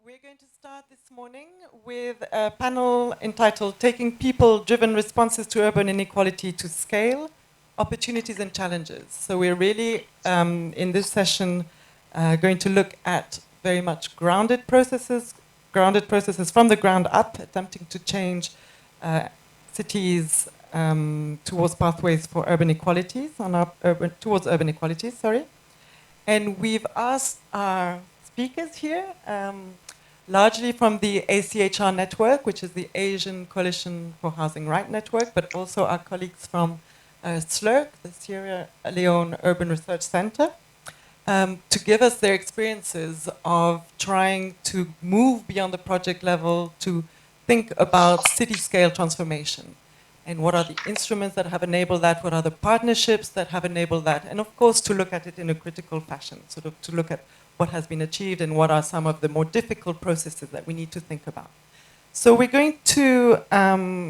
We're going to start this morning with a panel entitled Taking People-Driven Responses to Urban Inequality to Scale, Opportunities and Challenges. So we're really, in this session, going to look at very much grounded processes from the ground up, attempting to change cities towards pathways for urban equalities, towards urban equalities, sorry. And we've asked our speakers here, largely from the ACHR network, which is the Asian Coalition for Housing Right Network, but also our colleagues from SLURC, the Sierra Leone Urban Research Center, to give us their experiences of trying to move beyond the project level to think about city-scale transformation. And what are the instruments that have enabled that? What are the partnerships that have enabled that? And of course, to look at it in a critical fashion, sort of to look at what has been achieved and what are some of the more difficult processes that we need to think about. So we're going to,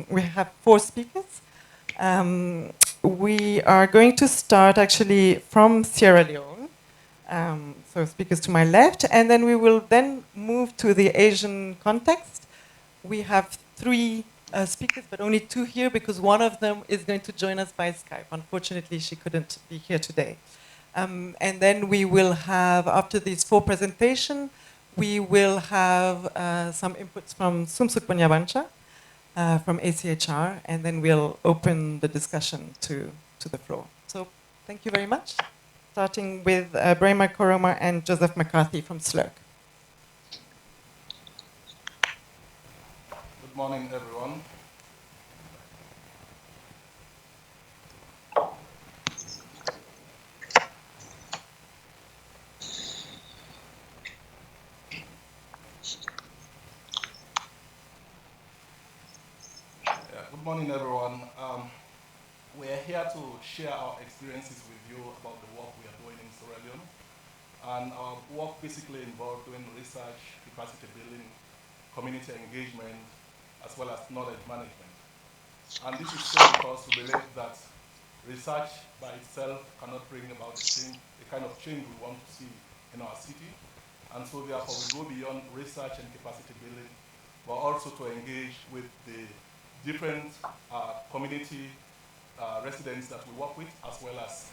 we have 4 speakers. We are going to start actually from Sierra Leone. So speakers to my left, and then we will then move to the Asian context. We have 3 speakers, but only 2 here because one of them is going to join us by Skype. Unfortunately, she couldn't be here today. And then we will have, after these 4 presentations, we will have some inputs from Sumsuk Banyabancha from ACHR, and then we'll open the discussion to the floor. So thank you very much. Starting with Brahma Koroma and Joseph McCarthy from SLURC. Good morning, everyone. Good morning, everyone. We're here to share our experiences with you about the work we are doing in Sierra Leone. And our work basically involved doing research, capacity building, community engagement, as well as knowledge management. And this is so because we believe that research by itself cannot bring about the kind of change we want to see in our city. And so therefore we go beyond research and capacity building, but also to engage with the different community residents that we work with, as well as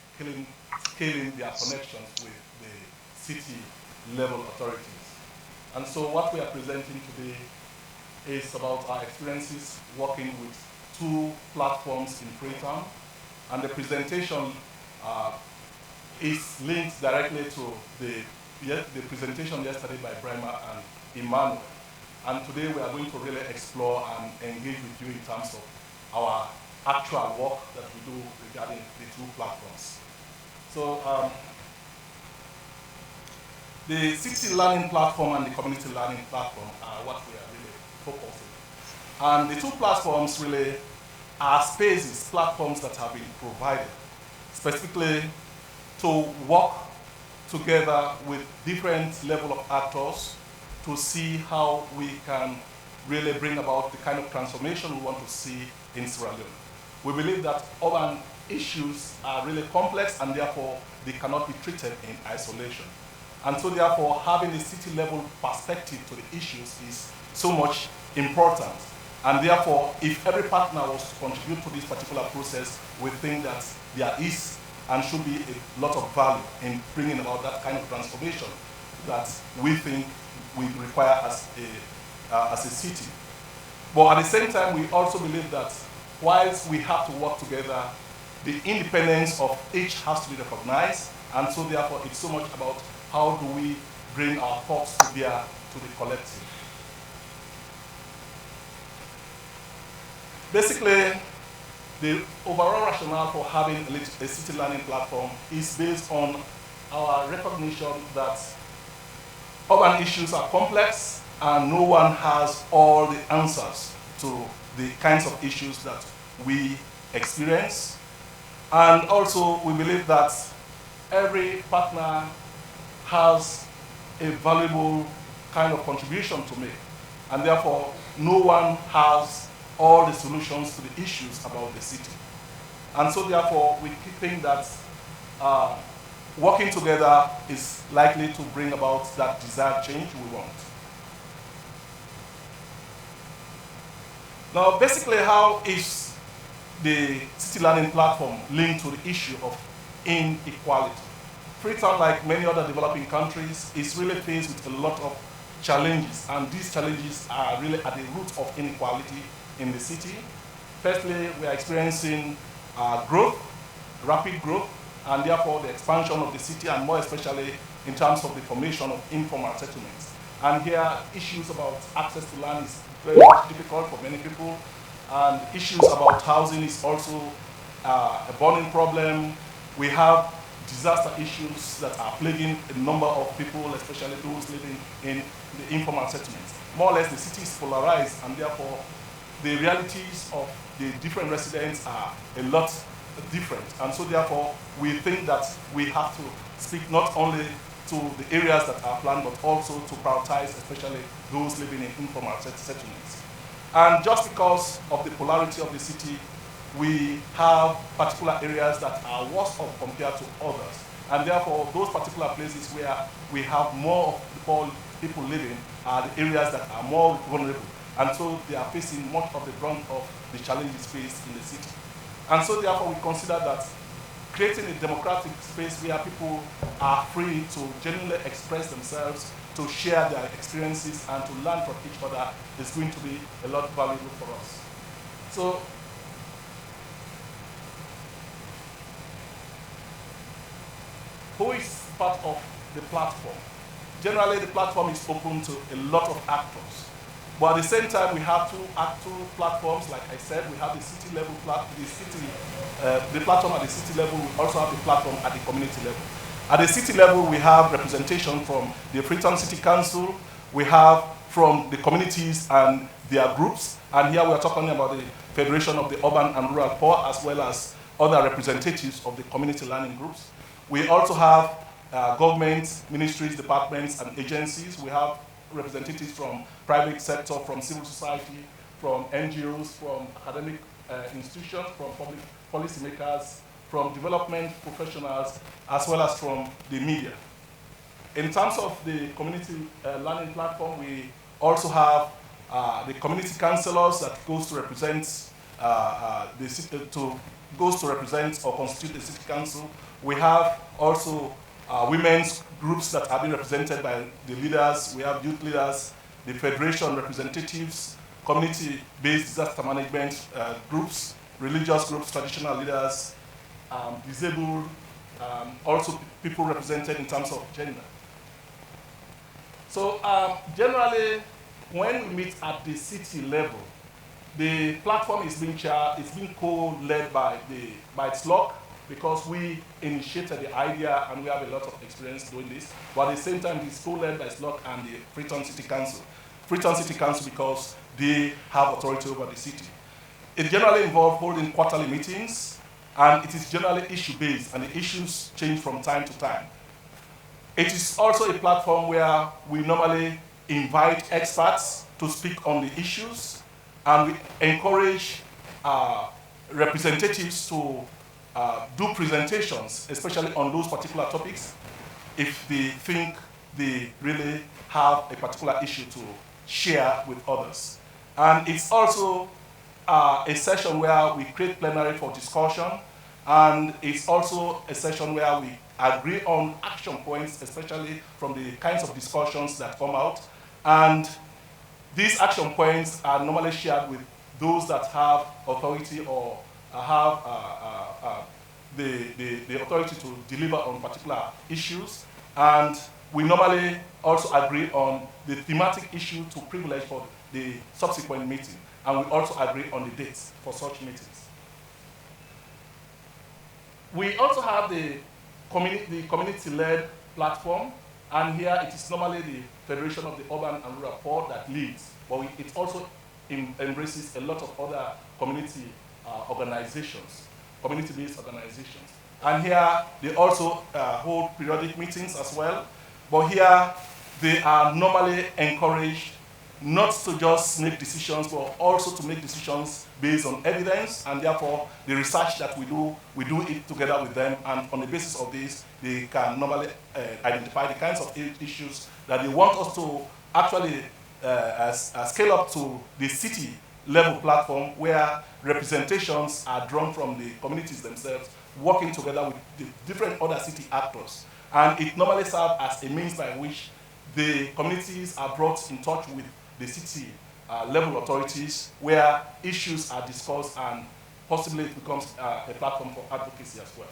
scaling their connections with the city level authorities. And so what we are presenting today is about our experiences working with 2 platforms in Freetown. And the presentation is linked directly to the presentation yesterday by Brahma and Emmanuel. And today we are going to really explore and engage with you in terms of our actual work that we do regarding the 2 platforms. So the city learning platform and the community learning platform are what we are really focusing on. And the 2 platforms really are spaces, platforms that have been provided specifically to work together with different level of actors to see how we can really bring about the kind of transformation we want to see in Sierra Leone. We believe that urban issues are really complex and therefore they cannot be treated in isolation. And so therefore having a city level perspective to the issues is so much important. And therefore if every partner was to contribute to this particular process, we think that there is and should be a lot of value in bringing about that kind of transformation that we think we require as a city. But at the same time, we also believe that whilst we have to work together, the independence of each has to be recognized, and so therefore it's so much about how do we bring our thoughts to bear to the collective. Basically, the overall rationale for having a city learning platform is based on our recognition that urban issues are complex and no one has all the answers to the kinds of issues that we experience. And also we believe that every partner has a valuable kind of contribution to make. And therefore no one has all the solutions to the issues about the city. And so therefore we think that working together is likely to bring about that desired change we want. Now, basically, how is the city learning platform linked to the issue of inequality? Freetown, like many other developing countries, is really faced with a lot of challenges, and these challenges are really at the root of inequality in the city. Firstly, we are experiencing growth, rapid growth, and therefore the expansion of the city, and more especially in terms of the formation of informal settlements. And here, issues about access to land is very much difficult for many people, and issues about housing is also a burning problem. We have disaster issues that are plaguing a number of people, especially those living in the informal settlements. More or less, the city is polarized, and therefore the realities of the different residents are a lot different. And so therefore, we think that we have to speak not only to the areas that are planned, but also to prioritize, especially those living in informal settlements. And just because of the polarity of the city, we have particular areas that are worse off compared to others. And therefore, those particular places where we have more of the poor people living are the areas that are more vulnerable. And so they are facing much of the brunt of the challenges faced in the city. And so therefore, we consider that creating a democratic space where people are free to genuinely express themselves, to share their experiences, and to learn from each other is going to be a lot valuable for us. So, who is part of the platform? Generally, the platform is open to a lot of actors. But at the same time, we have two platforms. Like I said, we have the city level the platform at the city level. We also have the platform at the community level. At the city level, we have representation from the Freetown City Council. We have from the communities and their groups. And here we are talking about the Federation of the Urban and Rural Poor, as well as other representatives of the community learning groups. We also have government, ministries, departments, and agencies. We have representatives from private sector, from civil society, from NGOs, from academic institutions, from public policymakers, from development professionals, as well as from the media. In terms of the community learning platform, we also have the community councillors that goes to represent or constitute the city council. We have also women's groups that have been represented by the leaders. We have youth leaders, the federation representatives, community-based disaster management groups, religious groups, traditional leaders, disabled, also people represented in terms of gender. So generally, when we meet at the city level, the platform is being co-led by SLOC, because we initiated the idea and we have a lot of experience doing this. But at the same time, it's co-led by SLOC and the Freetown City Council. Freetown City Council because they have authority over the city. It generally involves holding quarterly meetings, and it is generally issue-based, and the issues change from time to time. It is also a platform where we normally invite experts to speak on the issues, and we encourage representatives to do presentations, especially on those particular topics, if they think they really have a particular issue to share with others. And it's also a session where we create plenary for discussion, and it's also a session where we agree on action points, especially from the kinds of discussions that come out. And these action points are normally shared with those that have authority or have the authority to deliver on particular issues. And we normally also agree on the thematic issue to privilege for the subsequent meeting. And we also agree on the dates for such meetings. We also have the community-led platform, and here it is normally the Federation of the Urban and Rural Poor that leads, but it also embraces a lot of other community organizations, community-based organizations. And here they also hold periodic meetings as well, but here they are normally encouraged not to just make decisions, but also to make decisions based on evidence, and therefore the research that we do it together with them, and on the basis of this, they can normally identify the kinds of issues that they want us to actually scale up to the city level platform where representations are drawn from the communities themselves, working together with the different other city actors. And it normally serves as a means by which the communities are brought in touch with the city level authorities where issues are discussed and possibly it becomes a platform for advocacy as well.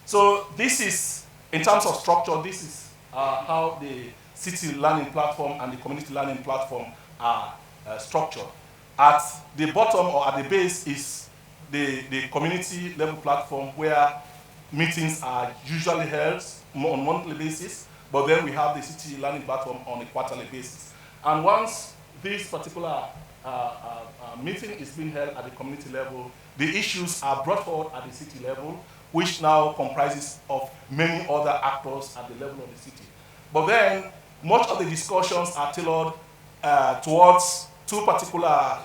So this is, in terms of structure, this is how the city learning platform and the community learning platform are structured. At the bottom or at the base is the community level platform where meetings are usually held on a monthly basis, but then we have the city learning platform on a quarterly basis. And once this particular meeting is being held at the community level, the issues are brought forward at the city level, which now comprises of many other actors at the level of the city. But then, much of the discussions are tailored towards two particular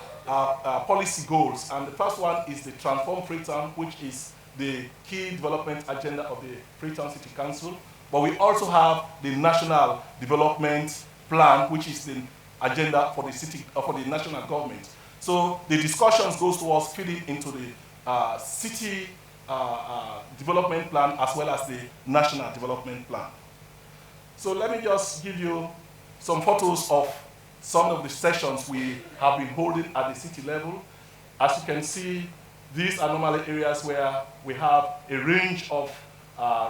policy goals. And the first one is the Transform Freetown, which is the key development agenda of the Freetown City Council. But we also have the National Development Plan, which is the agenda for the city, for the national government. So the discussions goes towards feeding into the city development plan as well as the national development plan. So let me just give you some photos of some of the sessions we have been holding at the city level. As you can see, these are normally areas where we have a range of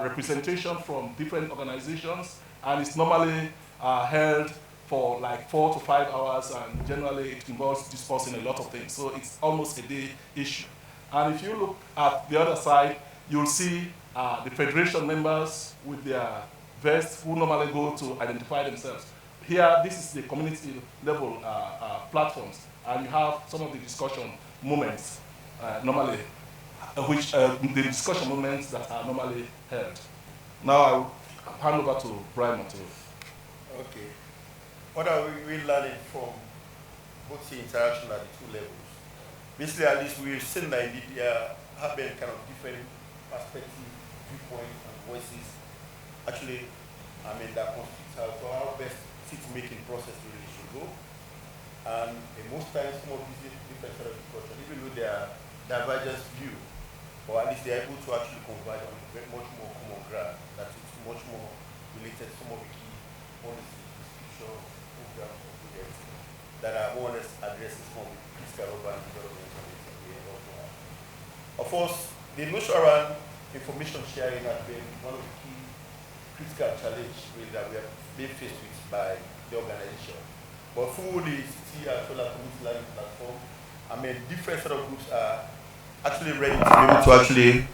representation from different organizations, and it's normally held for like 4 to 5 hours, and generally it involves discussing a lot of things. So it's almost a day issue. And if you look at the other side, you'll see the federation members with their vests who normally go to identify themselves. Here, this is the community level platforms, and you have some of the discussion moments normally, the discussion moments that are normally held. Now I'll hand over to Brian Mateo. Okay. What are we learning from both the interaction at the two levels? Basically, at least we've seen that indeed there have been kind of different perspectives, viewpoints, and voices. Actually, I mean, that constitutes how best city-making process really should go. And most times, some of these different sort of discussion, even though they are divergent view, or at least they are able to actually converge on much more common ground that is much more related to some of the key policies, institutions, programs, or projects that are more or less addressing some of the critical urban development that we also have. Of course, the notion around information sharing has been one of the key critical challenges really that we have been faced with by the organization. But through the city as well as community learning platform, I mean, different sort of groups are actually ready to be able to actually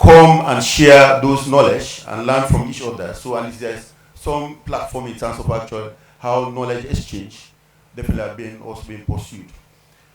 come and share those knowledge and learn from each other. So at least there's some platform in terms of actual how knowledge exchange definitely have been also being pursued.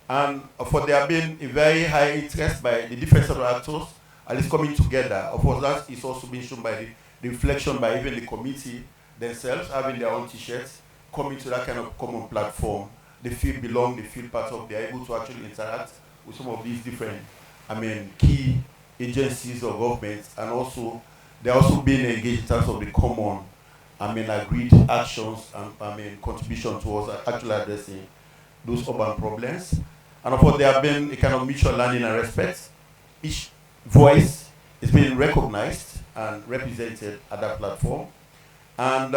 And for there have been a very high interest by the different sort of actors, at least coming together. Of course, that is also being shown by the reflection by even the committee themselves, having their own t-shirts, coming to that kind of common platform. They feel belong, they feel part of, they're able to actually interact with some of these different, I mean, key agencies or governments, and also they're also being engaged in terms of the common, I mean, agreed actions and, I mean, contribution towards actually addressing those urban problems. And of course, there have been a kind of mutual learning and respect. Each voice is being recognized and represented at that platform. And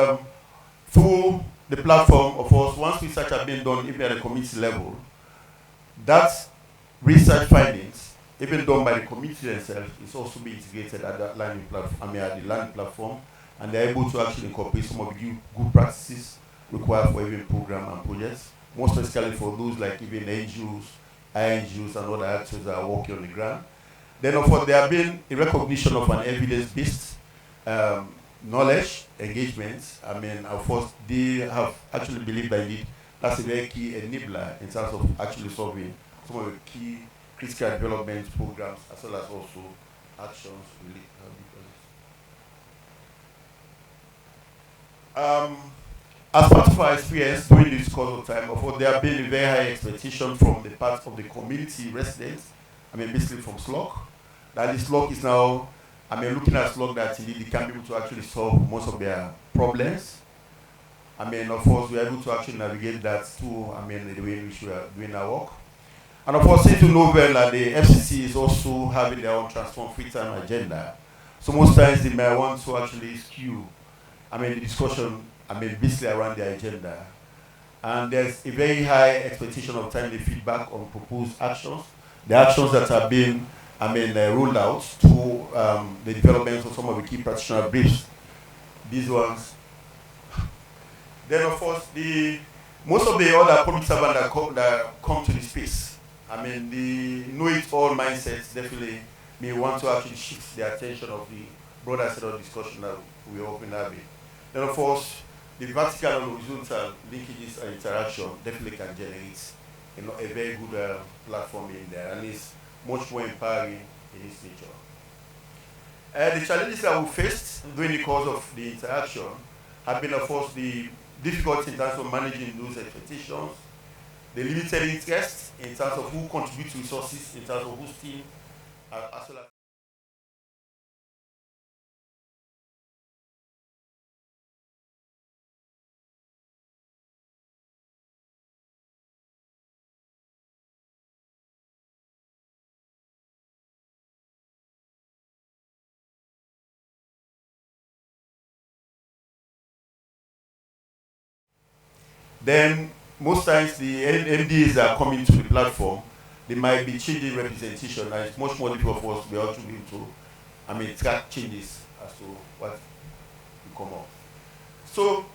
through the platform, of course, once research has been done, even at the community level, that research findings, even done by the community themselves, is also being integrated at that learning platform, I mean, at the learning platform, and they're able to actually incorporate some of the good practices required for even program and projects, more specifically for those like even NGOs, INGOs, and other actors that are working on the ground. Then, of course, there have been a recognition of an evidence-based knowledge, engagement. I mean, of course, they have actually believed that indeed that's a very key enabler in terms of actually solving some of the key critical development programs as well as also actions related. As part of our experience during this course of time, of course, there have been a very high expectation from the part of the community residents, I mean, basically from SLOC, that this SLOC is now, I mean, looking at SLOC that indeed they can be able to actually solve most of their problems. I mean, of course, we are able to actually navigate that through, I mean, the way in which we are doing our work. And of course, since you know well that the FCC is also having their own transform free time agenda, so most times they may want to actually skew, I mean, the discussion, I mean, basically around the agenda. And there's a very high expectation of timely feedback on proposed actions, the actions that have been, I mean, rolled out to the development of some of the key practitioner briefs. These ones. Then, of course, most of the other public servants that come to the space, I mean, the know-it-all mindsets definitely may want to actually shift the attention of the broader set of discussion that we are often having. Then, of course, the vertical and horizontal linkages and interaction definitely can generate a very good platform in there, and it's much more empowering in its nature. The challenges that we faced during the course of the interaction have been, of course, the difficulty in terms of managing those expectations, the limited interest in terms of who contributes resources, in terms of whose team, as well as then most times the MDs that are coming to the platform, they might be changing representation, and it's much more difficult for us to be able to, I mean, track changes as to what will come up. So,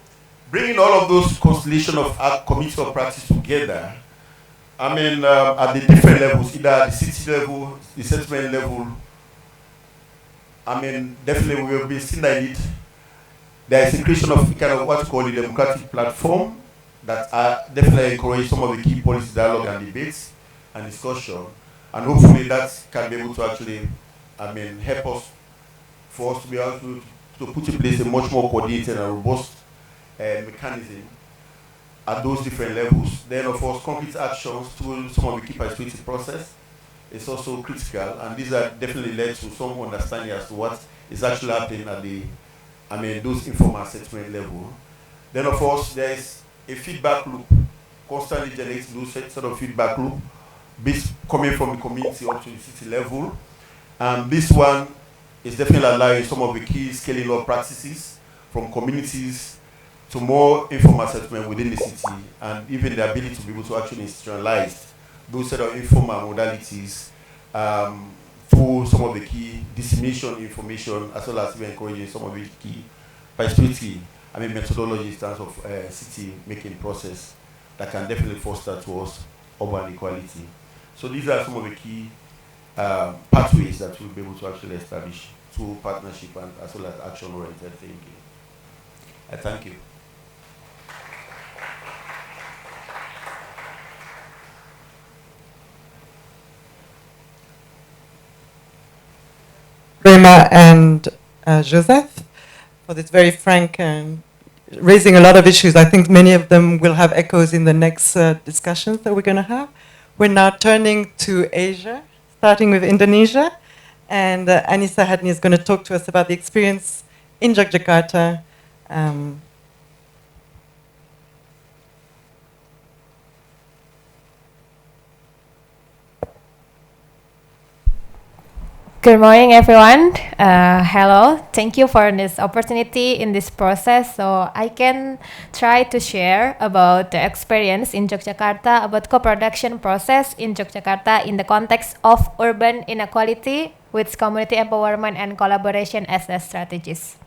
bringing all of those constellation of committees of practice together, I mean, at the different levels, either at the city level, the settlement level, I mean, definitely we will be seeing that there is a creation of kind of what we call the democratic platform that definitely encourage some of the key policy dialogue and debates and discussion, and hopefully that can be able to actually, I mean, help us for us to be able to put in place a much more coordinated and robust mechanism at those different levels. Then, of course, concrete actions through some of the key participative process is also critical, and these are definitely led to some understanding as to what is actually happening at the, I mean, those informal settlement level. Then, of course, there is a feedback loop, constantly generating those sort of feedback loop, coming from the community up to the city level. And this one is definitely allowing some of the key scaling up practices from communities to more informal settlement within the city, and even the ability to be able to actually institutionalize those set of informal modalities through some of the key dissemination information, as well as even encouraging some of the key participatory, I mean, methodology in terms of city making process that can definitely foster towards urban equality. So these are some of the key pathways that we'll be able to actually establish through partnership and as well as action-oriented thinking. I thank you. Rema and Joseph for this very frank and raising a lot of issues. I think many of them will have echoes in the next discussions that we're going to have. We're now turning to Asia, starting with Indonesia, and Anissa Hadni is going to talk to us about the experience in Yogyakarta. Good morning, everyone. Hello. Thank you for this opportunity in this process. So I can try to share about the experience in Yogyakarta, about co-production process in Yogyakarta in the context of urban inequality with community empowerment and collaboration as the strategies.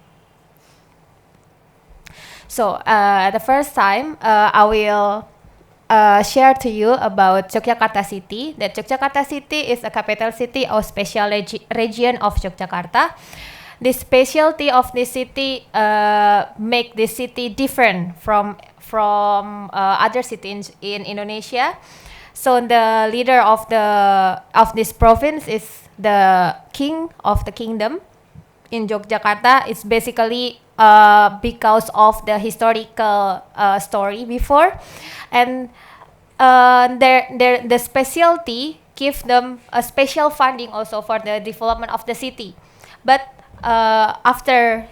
So the first time I will share to you about Yogyakarta City. That Yogyakarta City is a capital city of special region of Yogyakarta. The specialty of this city make this city different from other cities in Indonesia. So the leader of this province is the king of the kingdom in Yogyakarta. It's basically because of the historical story before, and the specialty give them a special funding also for the development of the city. But after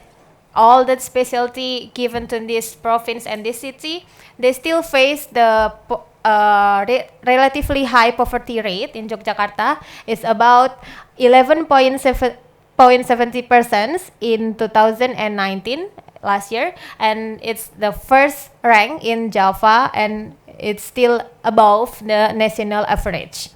all that specialty given to this province and this city, they still face the relatively high poverty rate in Yogyakarta. It's about 11.70% in 2019 last year, and it's the first rank in Java, and it's still above the national average.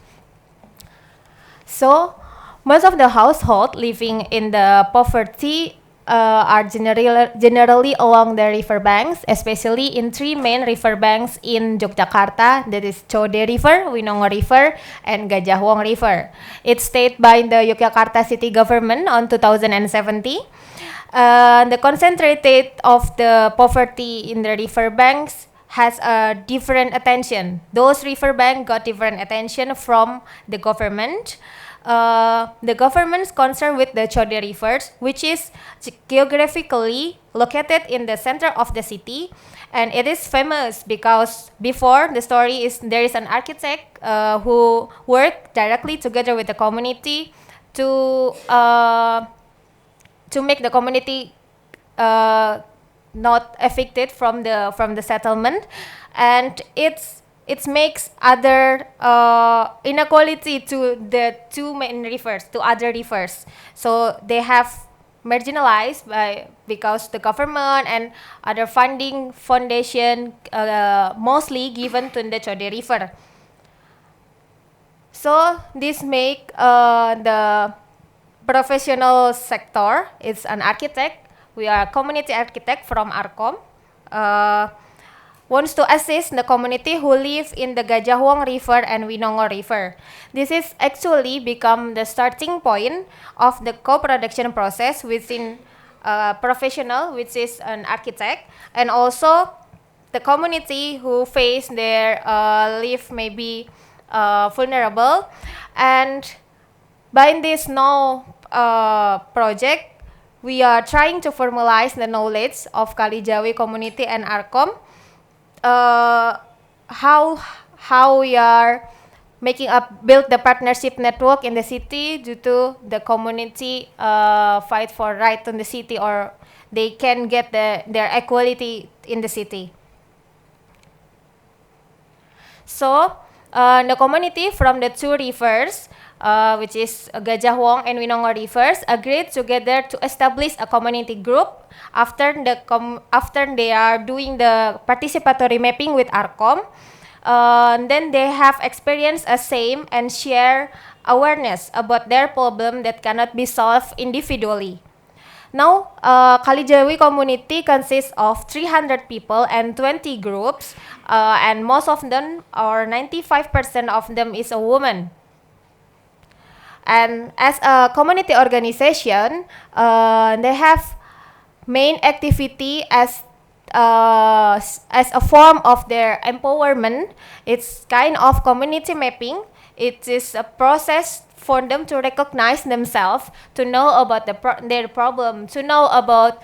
So most of the households living in the poverty are generally along the river banks, especially in three main river banks in Yogyakarta, that is Chode River, Winongo River, and Gajah Wong River. It's stated by the Yogyakarta city government on 2017. The concentrated of the poverty in the river banks has a different attention. Those river banks got different attention from the government. The government's concerned with the Chode rivers, which is geographically located in the center of the city, and it is famous because before the story is there is an architect who worked directly together with the community to make the community not evicted from the settlement, and it makes other inequality to the two main rivers, to other rivers. So they have marginalized because the government and other funding foundation mostly given to the Chode River. So this make the professional sector. It's an architect. We are a community architect from Arkom. Wants to assist the community who live in the Gajah Wong River and Winongo River. This is actually become the starting point of the co-production process within a professional, which is an architect, and also the community who face their live maybe vulnerable. And by this now project, we are trying to formalize the knowledge of Kalijawi community and Arkom. How we are build the partnership network in the city due to the community fight for right in the city, or they can get their equality in the city. So the community from the two rivers, which is Gajah Wong and Winongo rivers, agreed together to establish a community group after they are doing the participatory mapping with Arkom. Then they have experienced a same and share awareness about their problem that cannot be solved individually. Now, Kalijawi community consists of 300 people and 20 groups, and most of them, or 95% of them, is a woman. And as a community organization, they have main activity as a form of their empowerment. It's kind of community mapping. It is a process for them to recognize themselves, to know about their problem, to know about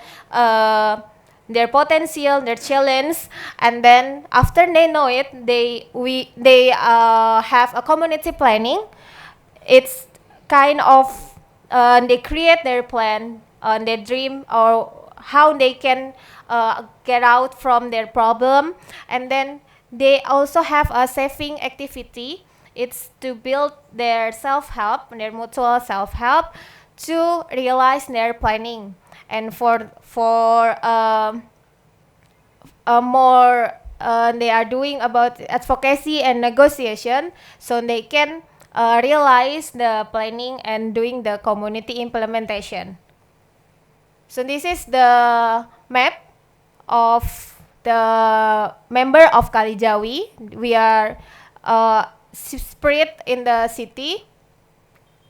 their potential, their challenge, and then after they know it, they have a community planning. It's kind of they create their plan, their dream, or how they can get out from their problem, and then they also have a saving activity. It's to build their self-help, their mutual self-help, to realize their planning, and for more they are doing about advocacy and negotiation, so they can realize the planning and doing the community implementation. So this is the map of the member of Kalijawi. We are spread in the city.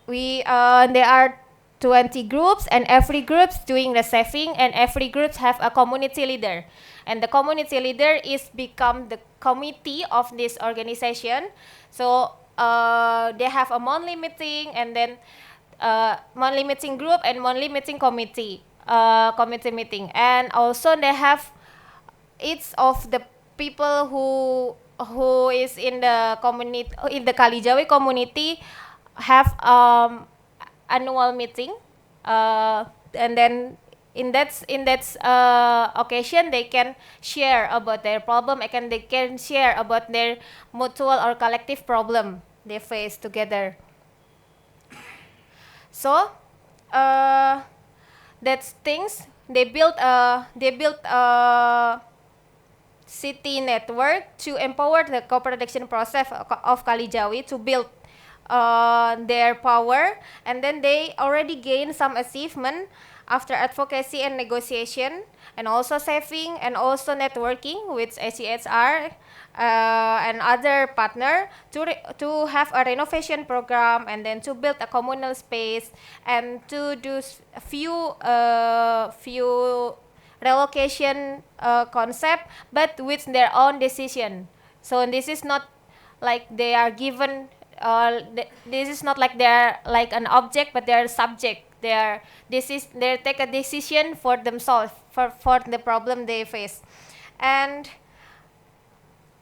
There are 20 groups, and every group's doing the saving, and every group have a community leader, and the community leader is become the committee of this organization. So they have a monthly meeting, and then monthly meeting group and monthly meeting committee meeting, and also they have each of the people who is in the community, in the Kalijawi community, have annual meeting, and then in that occasion, they can share about their problem, and they can share about their mutual or collective problem they face together. So that's things they built a city network to empower the co-production process of Kalijawi to build their power, and then they already gained some achievement after advocacy and negotiation, and also saving and also networking with ACHR and other partner to have a renovation program, and then to build a communal space, and to do few relocation concept, but with their own decision. So this is not like they are given. This is not like they're like an object, but they're subject. They take a decision for themselves for the problem they face,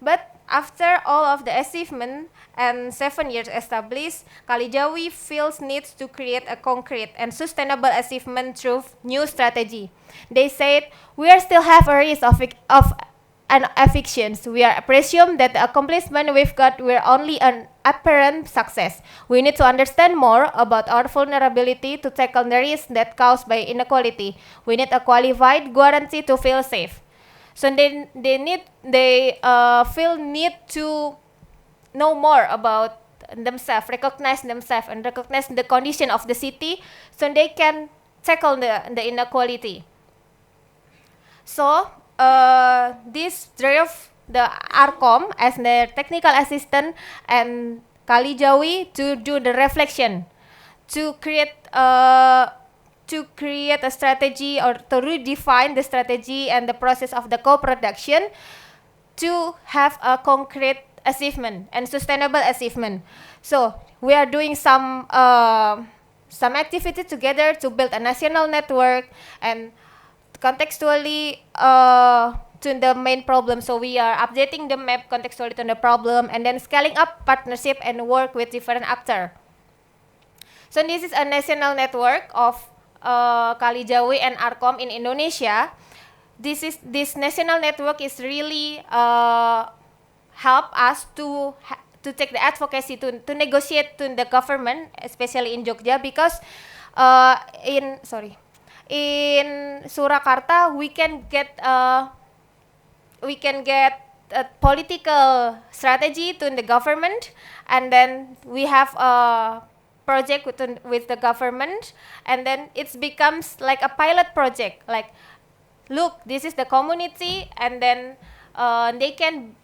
but after all of the achievement and 7 years established, Kalijawi feels needs to create a concrete and sustainable achievement through new strategy. They said, we are still have a risk of an evictions. We are presume that the accomplishment we've got were only an apparent success. We need to understand more about our vulnerability to tackle the risks that caused by inequality. We need a qualified guarantee to feel safe. So they feel need to know more about themselves, recognize themselves, and recognize the condition of the city, so they can tackle the inequality. So this drove the ARCOM as their technical assistant and Kalijawi to do the reflection, to create a strategy, or to redefine the strategy and the process of the co-production to have a concrete achievement and sustainable achievement. So we are doing some activity together to build a national network and contextually to the main problem. So we are updating the map contextually to the problem, and then scaling up partnership and work with different actors. So this is a national network of Kalijawi and ARCOM in Indonesia. This national network is really help us to take the advocacy to negotiate to the government, especially in Jogja, because in Surakarta we can get a political strategy to the government, and then we have a project with the government, and then it becomes like a pilot project, like, look, this is the community, and then they can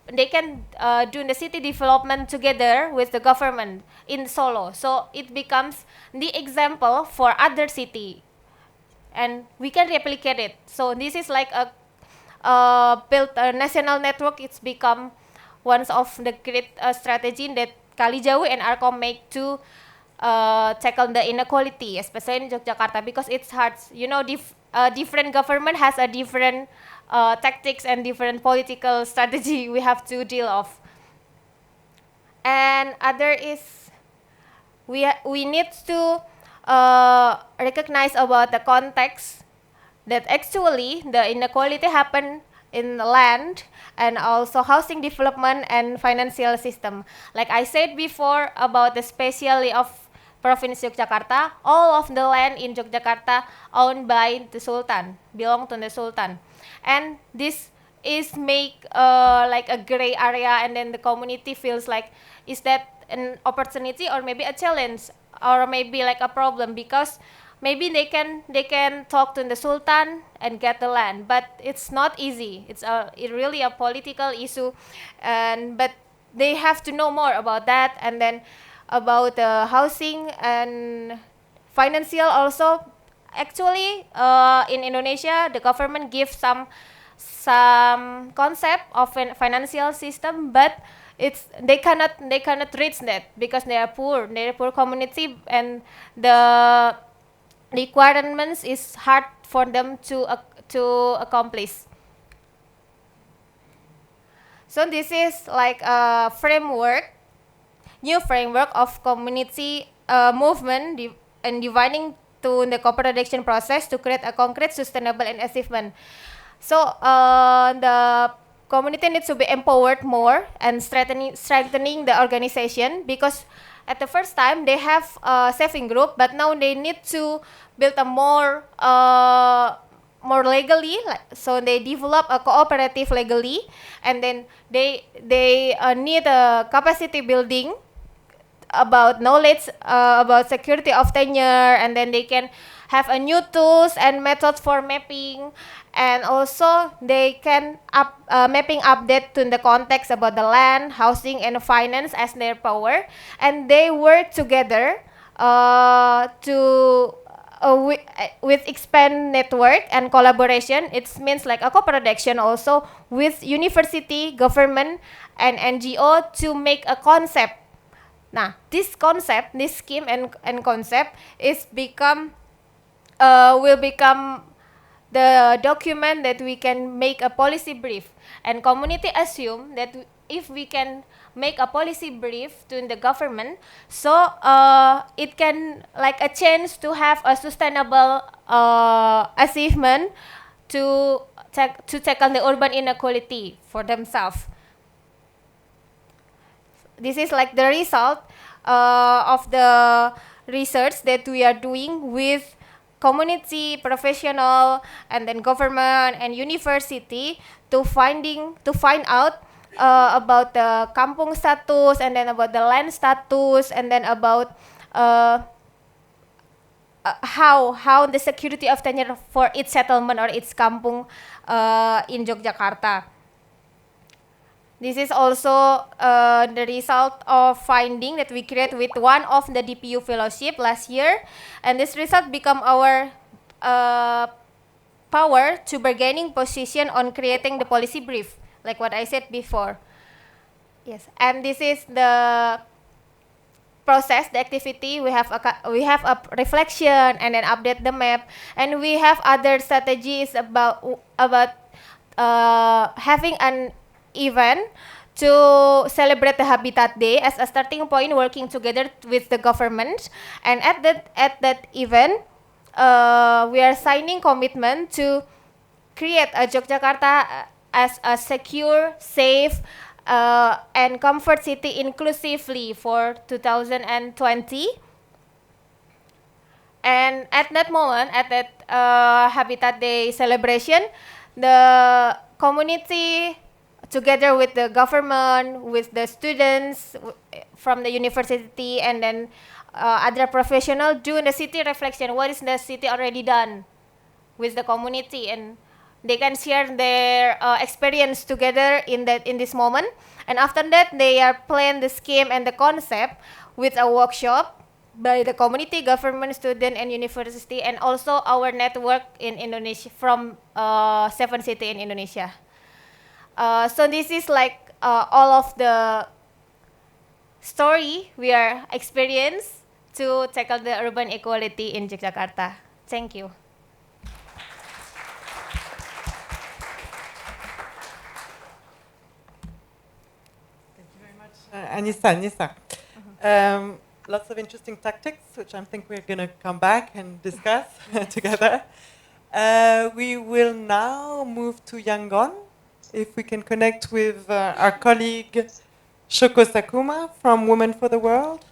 do the city development together with the government in Solo. So it becomes the example for other city, and we can replicate it. So this is like a built a national network. It's become one of the great strategy that Kalijawi and ARCOM make to tackle the inequality, especially in Yogyakarta, because it's hard. You know, different government has a different tactics and different political strategy we have to deal of. And other is we need to recognize about the context that actually the inequality happen in land and also housing development and financial system. Like I said before about the specialty of Province Yogyakarta, all of the land in Yogyakarta owned by the Sultan, belong to the Sultan. And this is make like a gray area, and then the community feels like, is that an opportunity or maybe a challenge or maybe like a problem, because maybe they can talk to the Sultan and get the land, but it's not easy. It's really a political issue, but they have to know more about that, and then about housing and financial also. Actually, in Indonesia, the government gives some concept of a financial system, but they cannot reach that because they are poor. They are poor community, and the requirements is hard for them to accomplish. So this is like a new framework of community movement and dividing to the co-production process to create a concrete, sustainable, and achievement. So the community needs to be empowered more and strengthening the organization, because at the first time they have a saving group, but now they need to build a more legally, so they develop a cooperative legally, and then they need a capacity building about knowledge about security of tenure, and then they can have a new tools and methods for mapping, and also they can mapping update to the context about the land, housing, and finance as their power, and they work together to with expand network and collaboration. It means like a co-production also with university, government, and NGO to make a concept. Nah, this concept, this scheme and concept is will become the document that we can make a policy brief, and community assume that if we can make a policy brief to the government, so it can like a chance to have a sustainable achievement to tackle the urban inequality for themselves. This is like the result of the research that we are doing with community, professional, and then government and university to find out about the kampung status, and then about the land status, and then about how the security of tenure for its settlement or its kampung in Yogyakarta. This is also the result of finding that we create with one of the DPU fellowship last year, and this result become our power to bargaining position on creating the policy brief, like what I said before. Yes, and this is the process, the activity. We have a reflection, and then update the map, and we have other strategies about having an event to celebrate the Habitat Day as a starting point, working together with the government. And at that event, we are signing commitment to create a Yogyakarta as a secure, safe, and comfort city inclusively for 2020. And at that moment, at that Habitat Day celebration, the community, together with the government, with the students from the university, and then other professionals, doing the city reflection. What is the city already done with the community, and they can share their experience together in this moment. And after that, they are plan the scheme and the concept with a workshop by the community, government, student, and university, and also our network in Indonesia from 7 cities in Indonesia. So this is like all of the story we are experienced to tackle the urban equality in Yogyakarta. Thank you. Thank you very much, Anissa. Lots of interesting tactics, which I think we're going to come back and discuss together. We will now move to Yangon. If we can connect with our colleague Shoko Sakuma from Women for the World.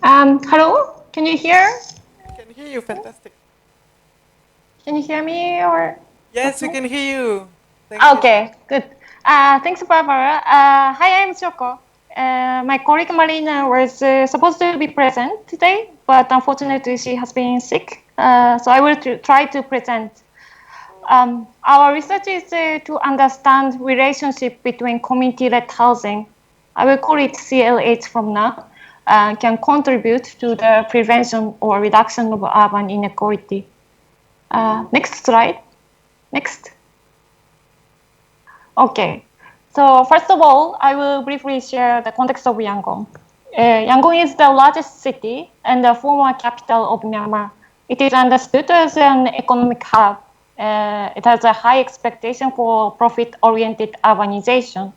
Hello, can you hear? I can hear you, fantastic. Can you hear me or? Yes, we can hear you. Okay, good. Thanks, Barbara. Hi, I'm Shoko. My colleague Marina was supposed to be present today, but unfortunately she has been sick. So I will try to present. Our research is to understand relationship between community-led housing. I will call it CLH from now. Can contribute to the prevention or reduction of urban inequality. Next slide. Next. Okay. So first of all, I will briefly share the context of Yangon. Yangon is the largest city and the former capital of Myanmar. It is understood as an economic hub It has a high expectation for profit-oriented urbanization.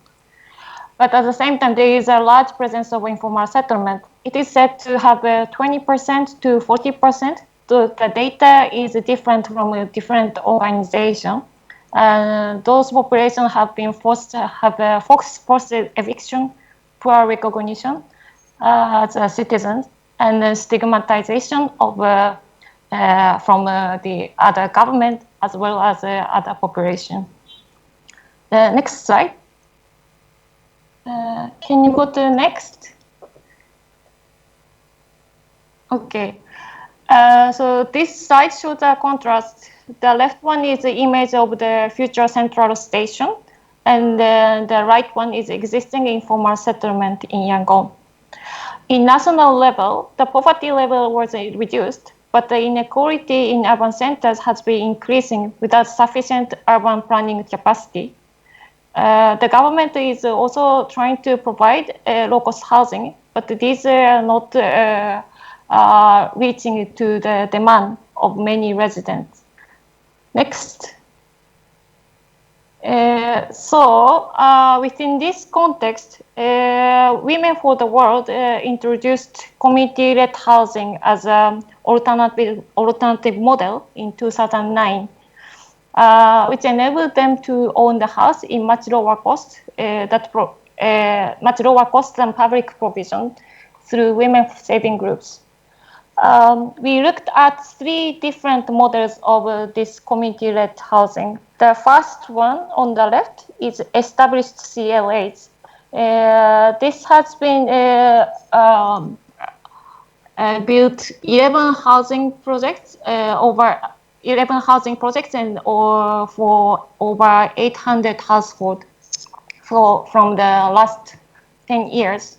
But at the same time, there is a large presence of informal settlement. It is said to have 20% to 40%. So the data is different from a different organization. Those populations have been forced eviction, poor recognition as citizens, and stigmatization of from the other government as well as other population. The next slide. Can you go to the next? Okay. So this slide shows a contrast. The left one is the image of the future central station, and the right one is existing informal settlement in Yangon. In national level, the poverty level was reduced, but the inequality in urban centers has been increasing without sufficient urban planning capacity. The government is also trying to provide low-cost housing, but these are not reaching to the demand of many residents. Next. Within this context, Women for the World introduced community-led housing as an alternative model in 2009. Which enabled them to own the house in much lower cost, much lower cost than public provision through women saving groups. We looked at 3 different models of this community-led housing. The first one on the left is established CLAs. This has been built 11 housing projects over 11 housing projects and for over 800 households from the last 10 years.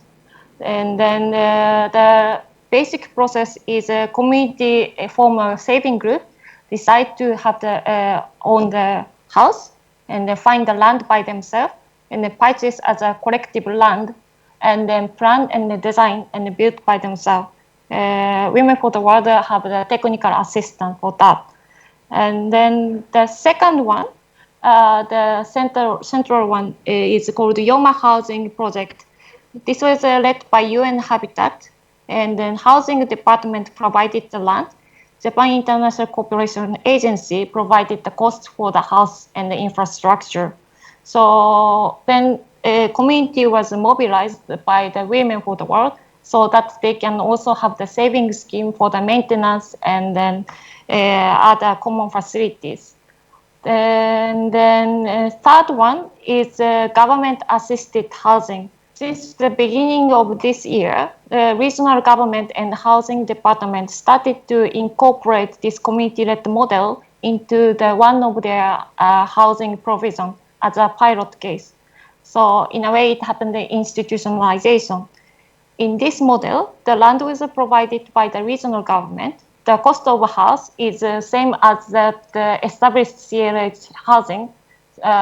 And then the basic process is a community form a saving group, decide to have the own the house and then find the land by themselves and then purchase as a collective land and then plan and design and build by themselves. Women for the World have the technical assistance for that. And then the second one, the central one is called the Youma housing project. This was led by UN Habitat, and then housing department provided the land. Japan International Cooperation Agency provided the cost for the house and the infrastructure. So then a community was mobilized by the Women for the World so that they can also have the saving scheme for the maintenance and then other common facilities. And then third one is government-assisted housing. Since the beginning of this year, the regional government and housing department started to incorporate this community-led model into one of their housing provision as a pilot case. So in a way, it happened the institutionalization. In this model, the land was provided by the regional government. The cost of a house is the same as the established CLH housing,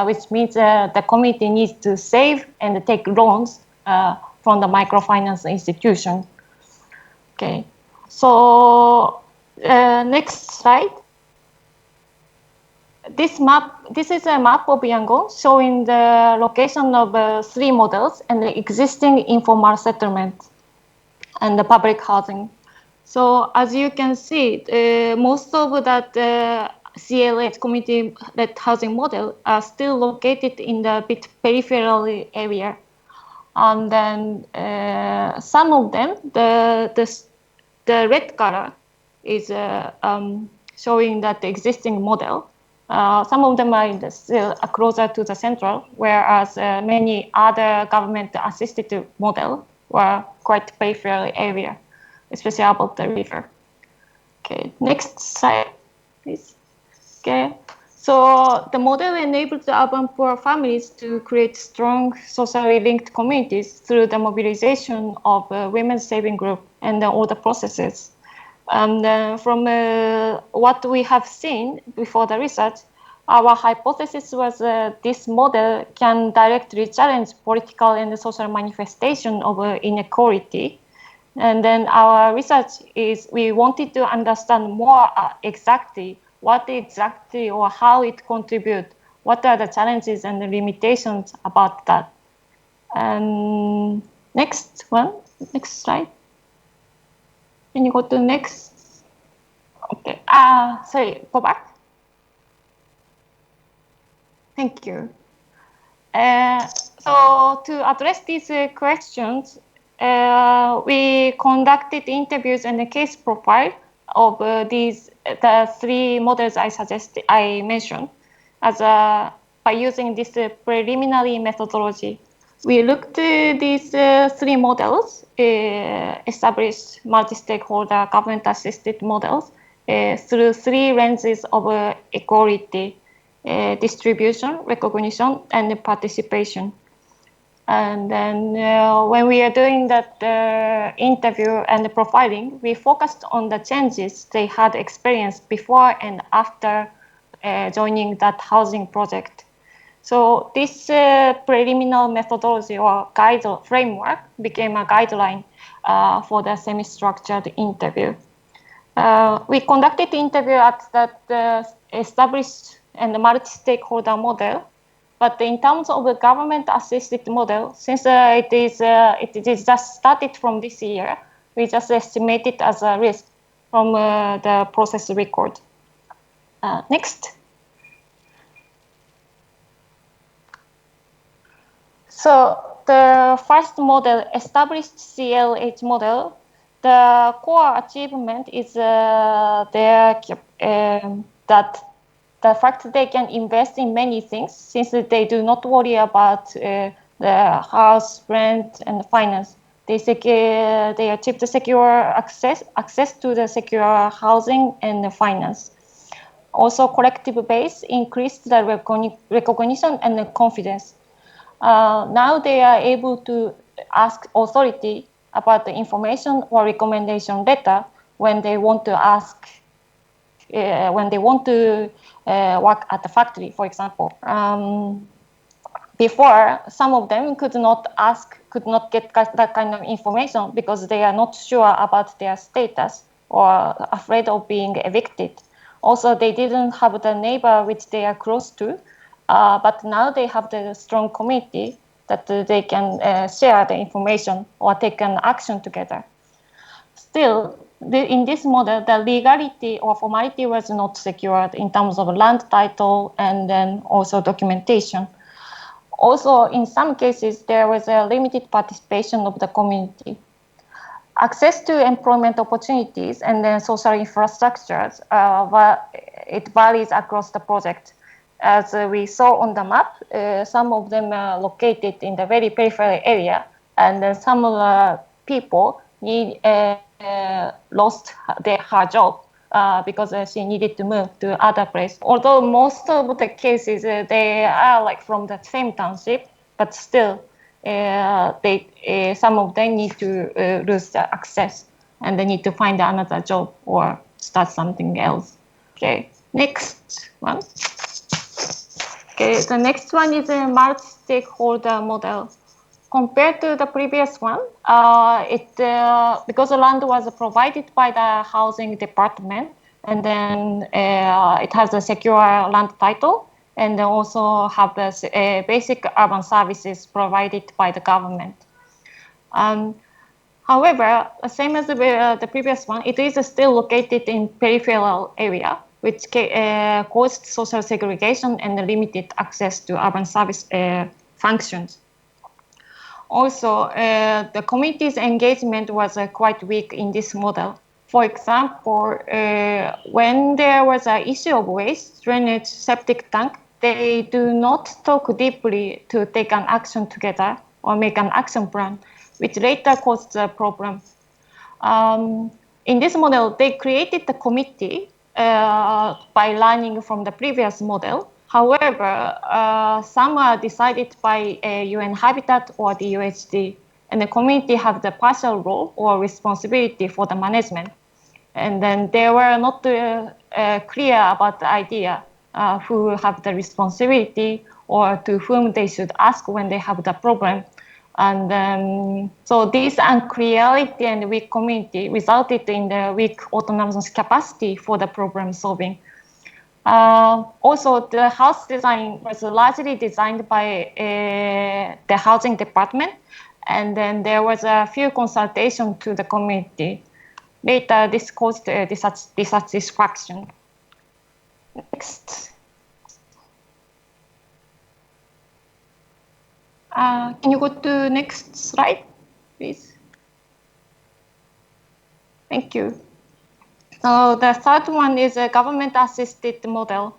which means the community needs to save and take loans from the microfinance institution. Okay, so next slide. This is a map of Yangon showing the location of 3 models and the existing informal settlement and the public housing. So as you can see, most of that CLH community-led housing model are still located in the bit peripheral area. And then some of them, the red color is showing that the existing model. Some of them are still closer to the central, whereas many other government-assisted model were quite peripheral area, especially above the river. Okay, next slide, please. Okay, so the model enables the urban poor families to create strong socially linked communities through the mobilization of women's saving group and all the processes. And from what we have seen before the research, our hypothesis was this model can directly challenge political and social manifestation of inequality. And then our research is we wanted to understand more exactly what exactly or how it contributes, what are the challenges and the limitations about that. And next slide. Can you go to next? Okay. Sorry, go back. Thank you. So to address these questions, we conducted interviews and a case profile of the three models I mentioned by using this preliminary methodology. We looked at these three models, established multi-stakeholder government-assisted models, through three lenses of equality, distribution, recognition, and participation. And then when we are doing that interview and the profiling, we focused on the changes they had experienced before and after joining that housing project. So this preliminary methodology or guide framework became a guideline for the semi-structured interview. We conducted the interview at that established and multi-stakeholder model, but in terms of the government-assisted model, since it is just started from this year, we just estimate it as a risk from the process record. Next. So the first model, established CLH model, the core achievement is that the fact that they can invest in many things, since they do not worry about the house, rent, and finance. They achieve the secure access to the secure housing and the finance. Also, collective base increased the recognition and the confidence. Now they are able to ask authority about the information or recommendation letter when they want to ask, when they want to work at the factory, for example. Before, some of them could not get that kind of information because they are not sure about their status or afraid of being evicted. Also, they didn't have the neighbor which they are close to, but now they have the strong community that they can share the information or take an action together. Still, in this model, the legality or formality was not secured in terms of land title and then also documentation. Also, in some cases, there was a limited participation of the community. Access to employment opportunities and then social infrastructures, it varies across the project. As we saw on the map, some of them are located in the very peripheral area, and some of the people lost her job because she needed to move to other place. Although most of the cases, they are like from the same township, but still, some of them need to lose the access and they need to find another job or start something else. Okay, next one. Okay, the next one is a multi-stakeholder model. Compared to the previous one, because the land was provided by the housing department, and then it has a secure land title, and also have the basic urban services provided by the government. However, same as the previous one, it is still located in peripheral area, which caused social segregation and limited access to urban service functions. Also, the community's engagement was quite weak in this model. For example, when there was an issue of waste, drainage, septic tank, they do not talk deeply to take an action together or make an action plan, which later caused the problem. In this model, they created the committee by learning from the previous model. However, some are decided by UN Habitat or the UHD, and the community have the partial role or responsibility for the management. And then they were not clear about the idea who have the responsibility or to whom they should ask when they have the problem. And so this unclarity and weak community resulted in the weak autonomous capacity for the problem solving. Also, the house design was largely designed by the housing department, and then there was a few consultation to the community. Later, this caused dissatisfaction. Next. Can you go to next slide, please? Thank you. So the third one is a government-assisted model.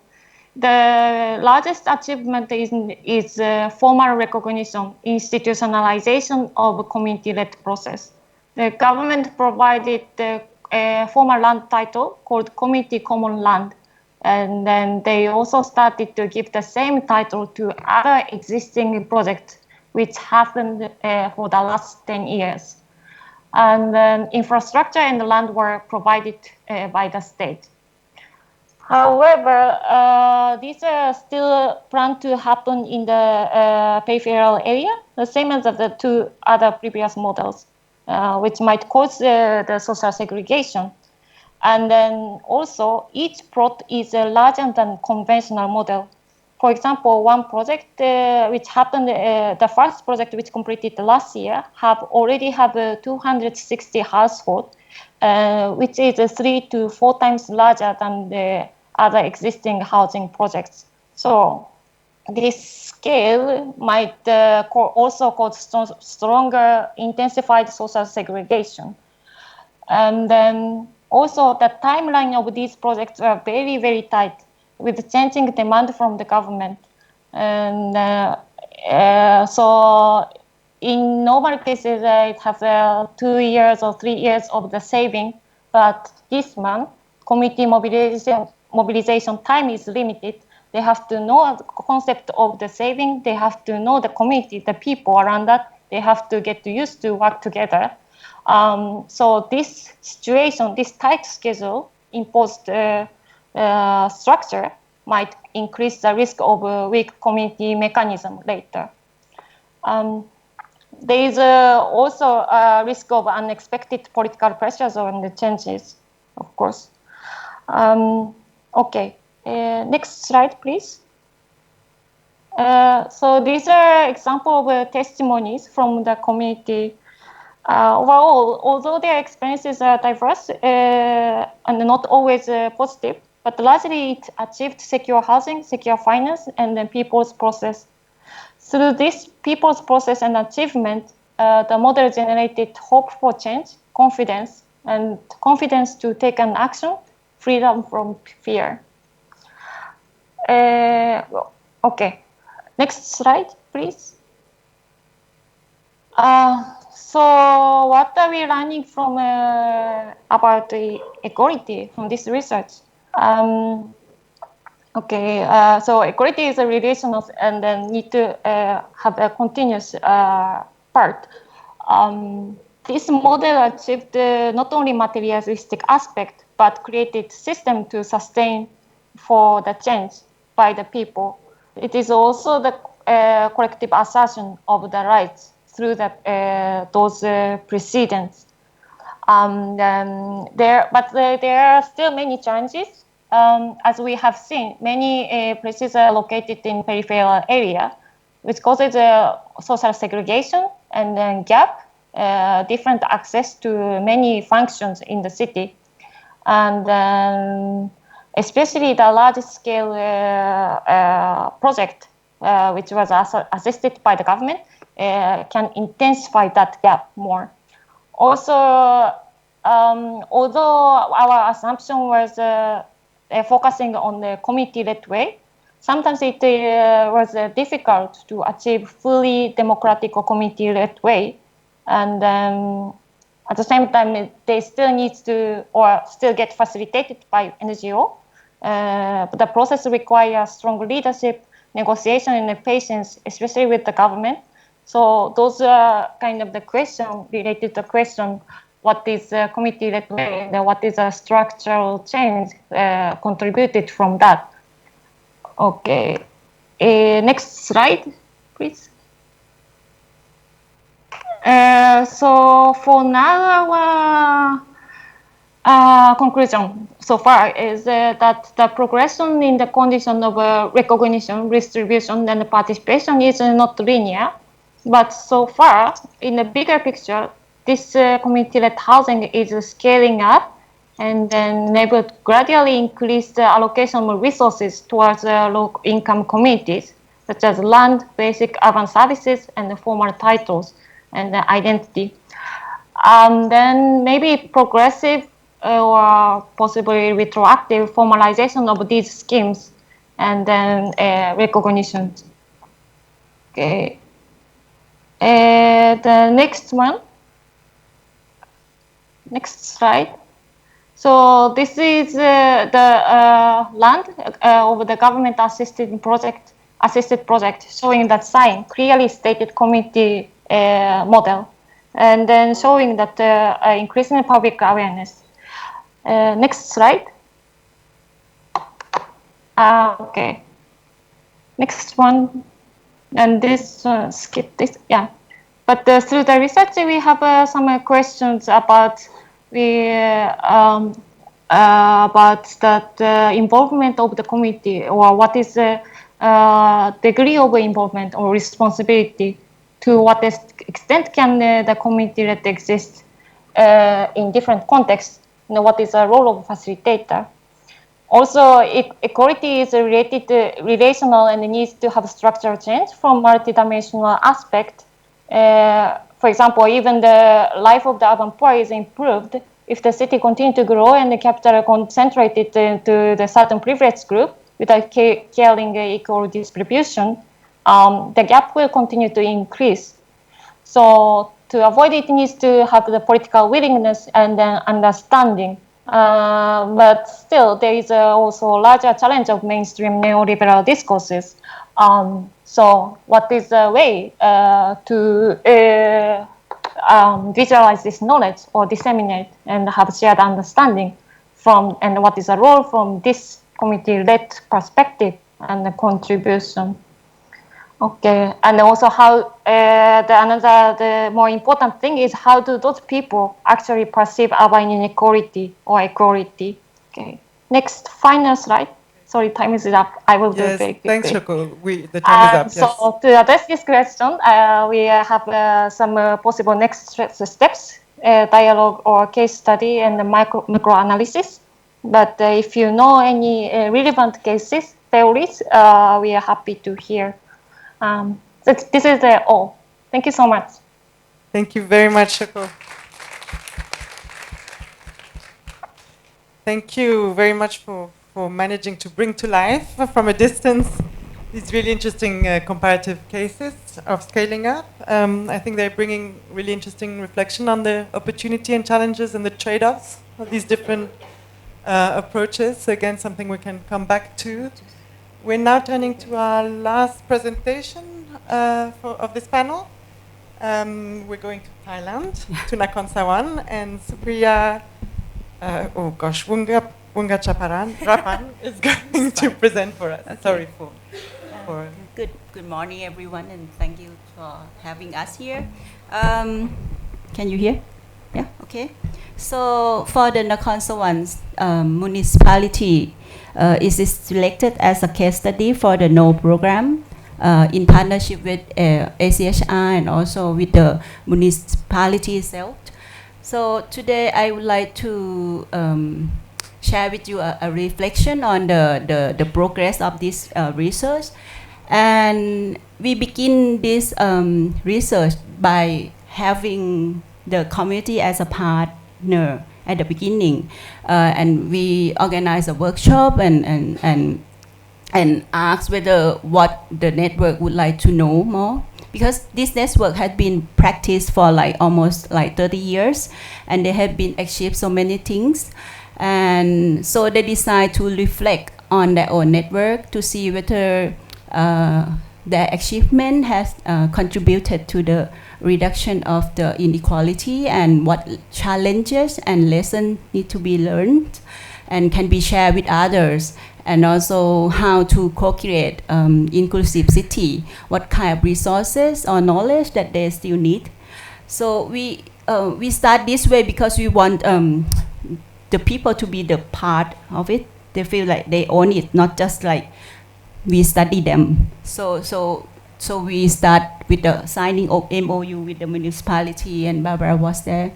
The largest achievement is formal recognition, institutionalization of community-led process. The government provided a formal land title called Community Common Land. And then they also started to give the same title to other existing projects, which happened for the last 10 years. And then infrastructure and land were provided by the state. However, these are still planned to happen in the peripheral area, the same as the two other previous models, which might cause the social segregation. And then also, each plot is larger than conventional model. For example, one project which happened, the first project which completed last year, already have 260 households, which is 3 to 4 times larger than the other existing housing projects. So this scale might also cause stronger, intensified social segregation. And then also the timeline of these projects are very, very tight with changing demand from the government. And so in normal cases, it has 2 years or 3 years of the saving, but this month, community mobilization time is limited. They have to know the concept of the saving. They have to know the community, the people around that. They have to get used to work together. So this situation, this tight schedule imposed structure might increase the risk of a weak community mechanism later. There is also a risk of unexpected political pressures on the changes, of course. Okay, next slide, please. So these are examples of testimonies from the community. Overall, although their experiences are diverse and not always positive, but largely it achieved secure housing, secure finance, and then people's process. Through this people's process and achievement, the model generated hope for change, confidence, and confidence to take an action, freedom from fear. Okay, next slide, please. So what are we learning from about the equality from this research? So equality is a relational and then need to have a continuous part. This model achieved not only materialistic aspect, but created system to sustain for the change by the people. It is also the collective assertion of the rights through those precedents. There are still many challenges. As we have seen, many places are located in peripheral area, which causes social segregation and then gap, different access to many functions in the city. And especially the large-scale project, which was assisted by the government, can intensify that gap more. Also, although our assumption was focusing on the community-led way, sometimes it was difficult to achieve fully democratic or community-led way. And at the same time, they still need to, or still get facilitated by NGO. But the process requires strong leadership, negotiation, and patience, especially with the government. So those are kind of the question related to the question, what is community-led way and what is a structural change contributed from that. Okay, next slide, please. So for now, conclusion so far is that the progression in the condition of recognition, distribution, and participation is not linear. But so far, in the bigger picture, this community-led housing is scaling up and then able to gradually increase the allocation of resources towards low-income communities, such as land, basic urban services, and formal titles and identity. Then maybe progressive or possibly retroactive formalization of these schemes and then recognition. Okay. The next one. Next slide. So this is the land of the government assisted project, showing that sign, clearly stated community model, and then showing that increasing public awareness. Next slide. Okay. Next one. And this, skip this, yeah. But through the research, we have some questions about that involvement of the community, or what is the degree of involvement or responsibility, to what extent can the community let exist in different contexts, what is the role of facilitator. Also, equality is related to relational and needs to have structural change from multidimensional aspect. For example, even the life of the urban poor is improved if the city continues to grow and the capital concentrated into the certain privileged group without caring equal distribution. The gap will continue to increase. So to avoid it, needs to have the political willingness and then understanding. But still, there is also a larger challenge of mainstream neoliberal discourses. So what is the way to visualize this knowledge or disseminate and have shared understanding from, and what is the role from this community-led perspective and the contribution? Okay, and also how the more important thing is how do those people actually perceive urban inequality or equality? Okay, next final slide. Sorry, time is up. I will do it very quickly. Thanks, Shoko. The time is up. So to address this question, we have some possible next steps, dialogue or case study and micro analysis. But if you know any relevant cases, theories, we are happy to hear. This is all. Thank you so much. Thank you very much, Shoko. Thank you very much for managing to bring to life from a distance these really interesting comparative cases of scaling up. I think they're bringing really interesting reflection on the opportunity and challenges and the trade-offs of these different approaches. So again, something we can come back to. We're now turning to our last presentation of this panel. We're going to Thailand, to Nakhon Sawan, and Supriya, Wunga Rapan is going to present for us. Okay. Sorry for Good morning, everyone, and thank you for having us here. Can you hear? Yeah, okay. So for the Nakhon Sawan municipality, it is selected as a case study for the NO program in partnership with ACHR and also with the municipality itself. So today I would like to share with you a reflection on the progress of this research. And we begin this research by having the community as a partner at the beginning, and we organize a workshop and ask whether what the network would like to know more, because this network had been practiced for almost 30 years, and they have been achieved so many things, and so they decide to reflect on their own network to see whether their achievement has contributed to the reduction of the inequality, and what challenges and lessons need to be learned and can be shared with others, and also how to co-create inclusive city, what kind of resources or knowledge that they still need. So we start this way because we want the people to be the part of it. They feel like they own it, not just like we study them. So we start with the signing of MOU with the municipality, and Barbara was there.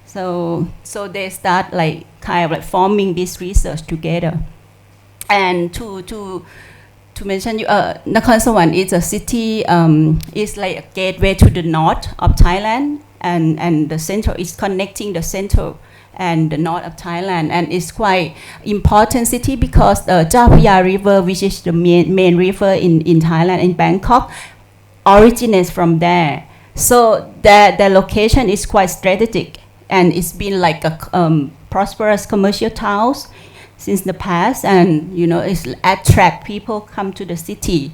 So they start like kind of like forming this research together. And to mention you, Nakhon Sawan is a city, is like a gateway to the north of Thailand, and the central is connecting the central and the north of Thailand, and it's quite important city because the Chao Phraya River, which is the main river in Thailand, in Bangkok, originates from there. So the location is quite strategic, and it's been like a prosperous commercial town since the past, and it's attract people come to the city.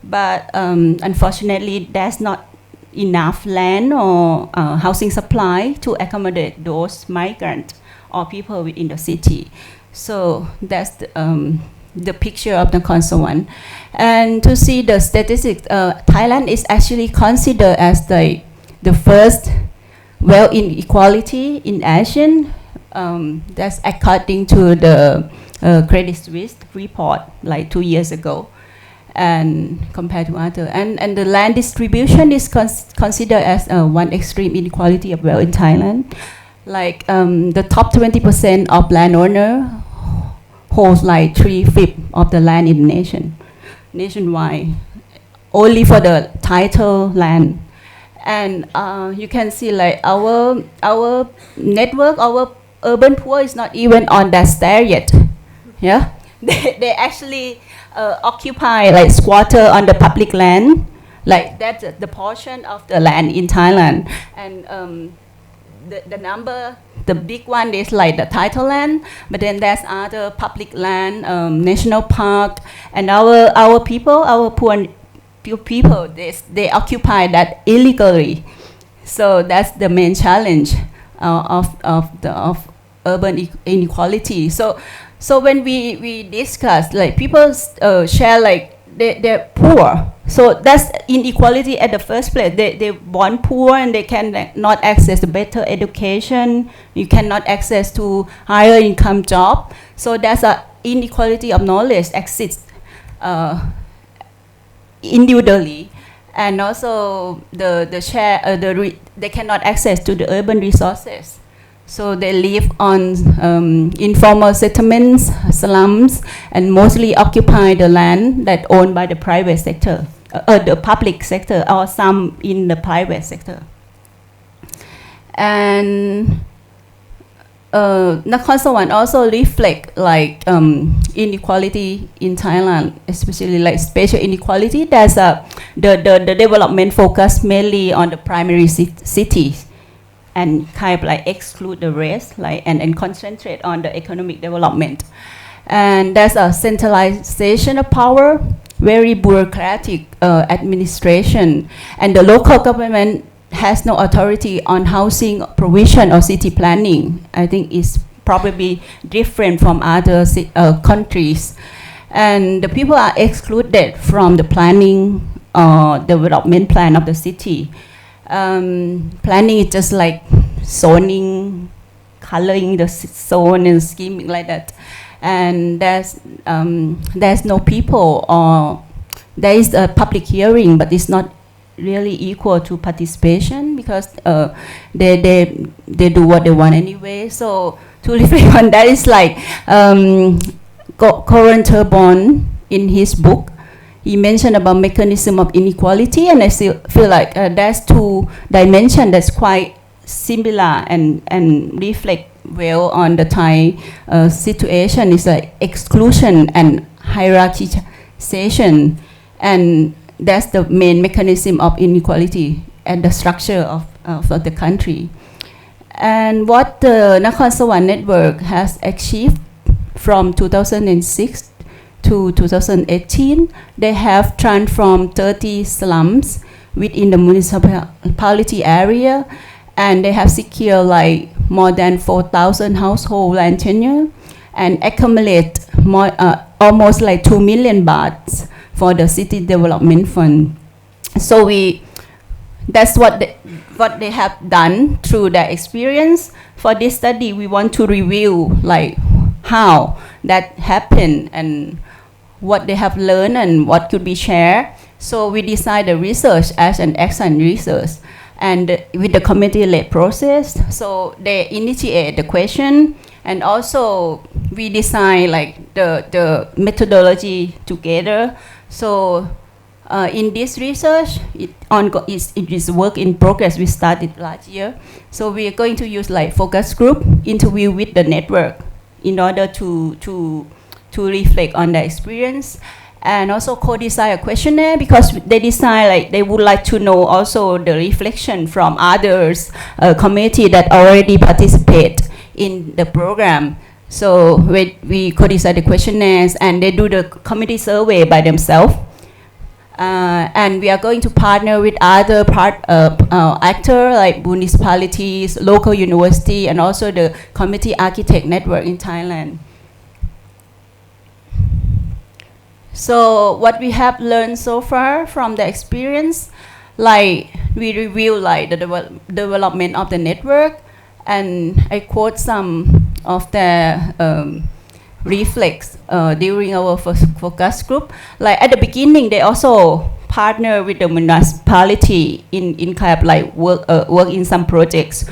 But unfortunately, there's not enough land or housing supply to accommodate those migrants or people within the city. So that's the picture of the Nakhon Sawan. And to see the statistics, Thailand is actually considered as the first inequality in ASEAN. That's according to the Credit Suisse report like 2 years ago, and compared to other. And the land distribution is considered as one extreme inequality of wealth in Thailand. Like the top 20% of landowner holds like 3/5 of the land in the nation, nationwide, only for the title land. And you can see like our network, our urban poor is not even on that stair yet. Yeah, they actually occupy like squatter on the public land, like that's the portion of the land in Thailand. And the number, the big one is like the title land, but then there's other public land, national park, and our people, our poor people, they occupy that illegally. So that's the main challenge of urban inequality. So when we discuss, like people share like they're poor. So that's inequality at the first place. They born poor and they cannot access to better education. You cannot access to higher income job. So that's a inequality of knowledge exists individually, and also they cannot access to the urban resources. So they live on informal settlements, slums, and mostly occupy the land that owned by the private sector, the public sector, or some in the private sector. And Nakhon Sawan also reflect like inequality in Thailand, especially like spatial inequality. There's the development focus mainly on the primary cities, and kind of like exclude the rest, like and concentrate on the economic development. And there's a centralization of power, very bureaucratic administration, and the local government has no authority on housing provision or city planning. I think it's probably different from other countries. And the people are excluded from the planning development plan of the city. Planning is just like zoning, coloring the zone and scheming like that. And there's no people, or there is a public hearing, but it's not really equal to participation because they do what they want anyway. So to reflect on that is like Coran Turbon in his book, he mentioned about mechanism of inequality, and I still feel like there's two dimensions that's quite similar and reflect well on the Thai situation. Is like exclusion and hierarchization, and that's the main mechanism of inequality and the structure of the country. And what the Nakhon Sawan network has achieved from 2006 to 2018, they have transformed 30 slums within the municipality area, and they have secured like more than 4,000 household land tenure and accumulate more, almost like 2 million bahts for the city development fund. So that's what they have done through their experience. For this study, we want to review like how that happened and what they have learned and what could be shared. So we design the research as an action research, and with the committee-led process. So they initiate the question, and also we design like the methodology together. So in this research, it is work in progress. We started last year. So we are going to use like focus group interview with the network in order to reflect on the experience, and also co-design a questionnaire, because they design like they would like to know also the reflection from others committee that already participate in the program. So we co-design the questionnaires, and they do the committee survey by themselves. And we are going to partner with other actors like municipalities, local university, and also the committee architect network in Thailand. So what we have learned so far from the experience, like we review like the development of the network, and I quote some of the reflex during our focus group. Like at the beginning, they also partner with the municipality in kind of like work in some projects,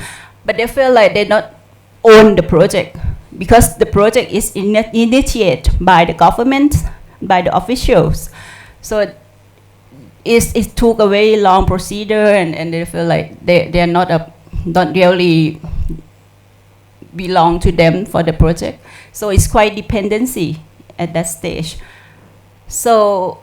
but they feel like they not own the project, because the project is initiated by the government, by the officials. So it took a very long procedure, and they feel like they are not really belong to them for the project. So it's quite dependency at that stage. So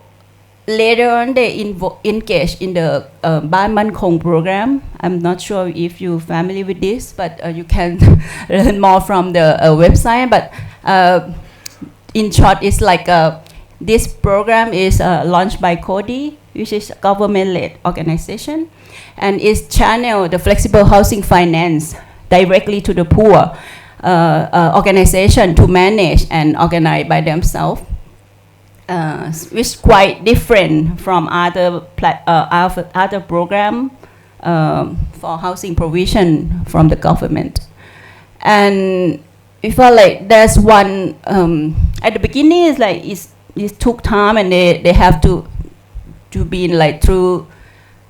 later on, they engage in the Ban Man Khong program. I'm not sure if you're familiar with this, but you can learn more from the website. But in short, it's like this program is launched by CODI, which is a government-led organization, and it's channeled the flexible housing finance directly to the poor organization to manage and organize by themselves, which is quite different from other program for housing provision from the government. And we felt like there's one at the beginning is like it took time, and they have to be like through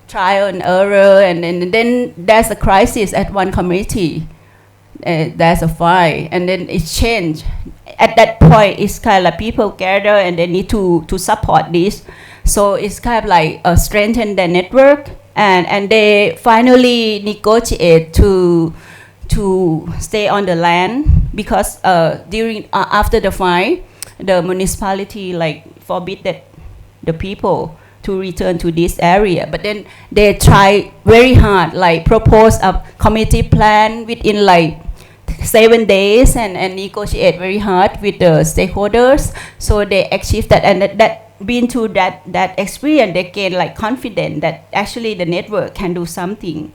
trial and error, and then there's a crisis at one committee. There's a fire, and then it changed. At that point, it's kind of like people gather and they need to support this. So it's kind of like strengthen the network, and they finally negotiate to stay on the land, because after the fire, the municipality like forbid that the people to return to this area. But then they try very hard, like propose a committee plan within like 7 days, and negotiate very hard with the stakeholders. So they achieve that, and that been through that experience, they gain like confidence that actually the network can do something.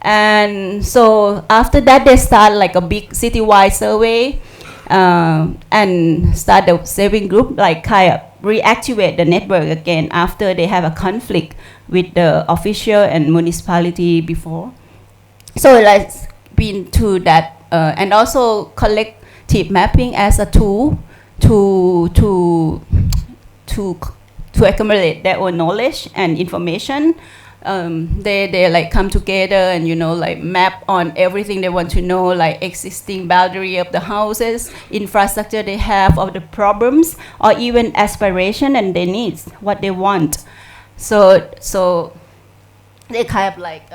And so after that, they start like a big citywide survey, and start the saving group, like kind of reactivate the network again after they have a conflict with the official and municipality before. So like been to that, and also collective mapping as a tool to accumulate their own knowledge and information. They like come together and like map on everything they want to know, like existing boundary of the houses, infrastructure they have, of the problems, or even aspiration and their needs, what they want. So they kind of like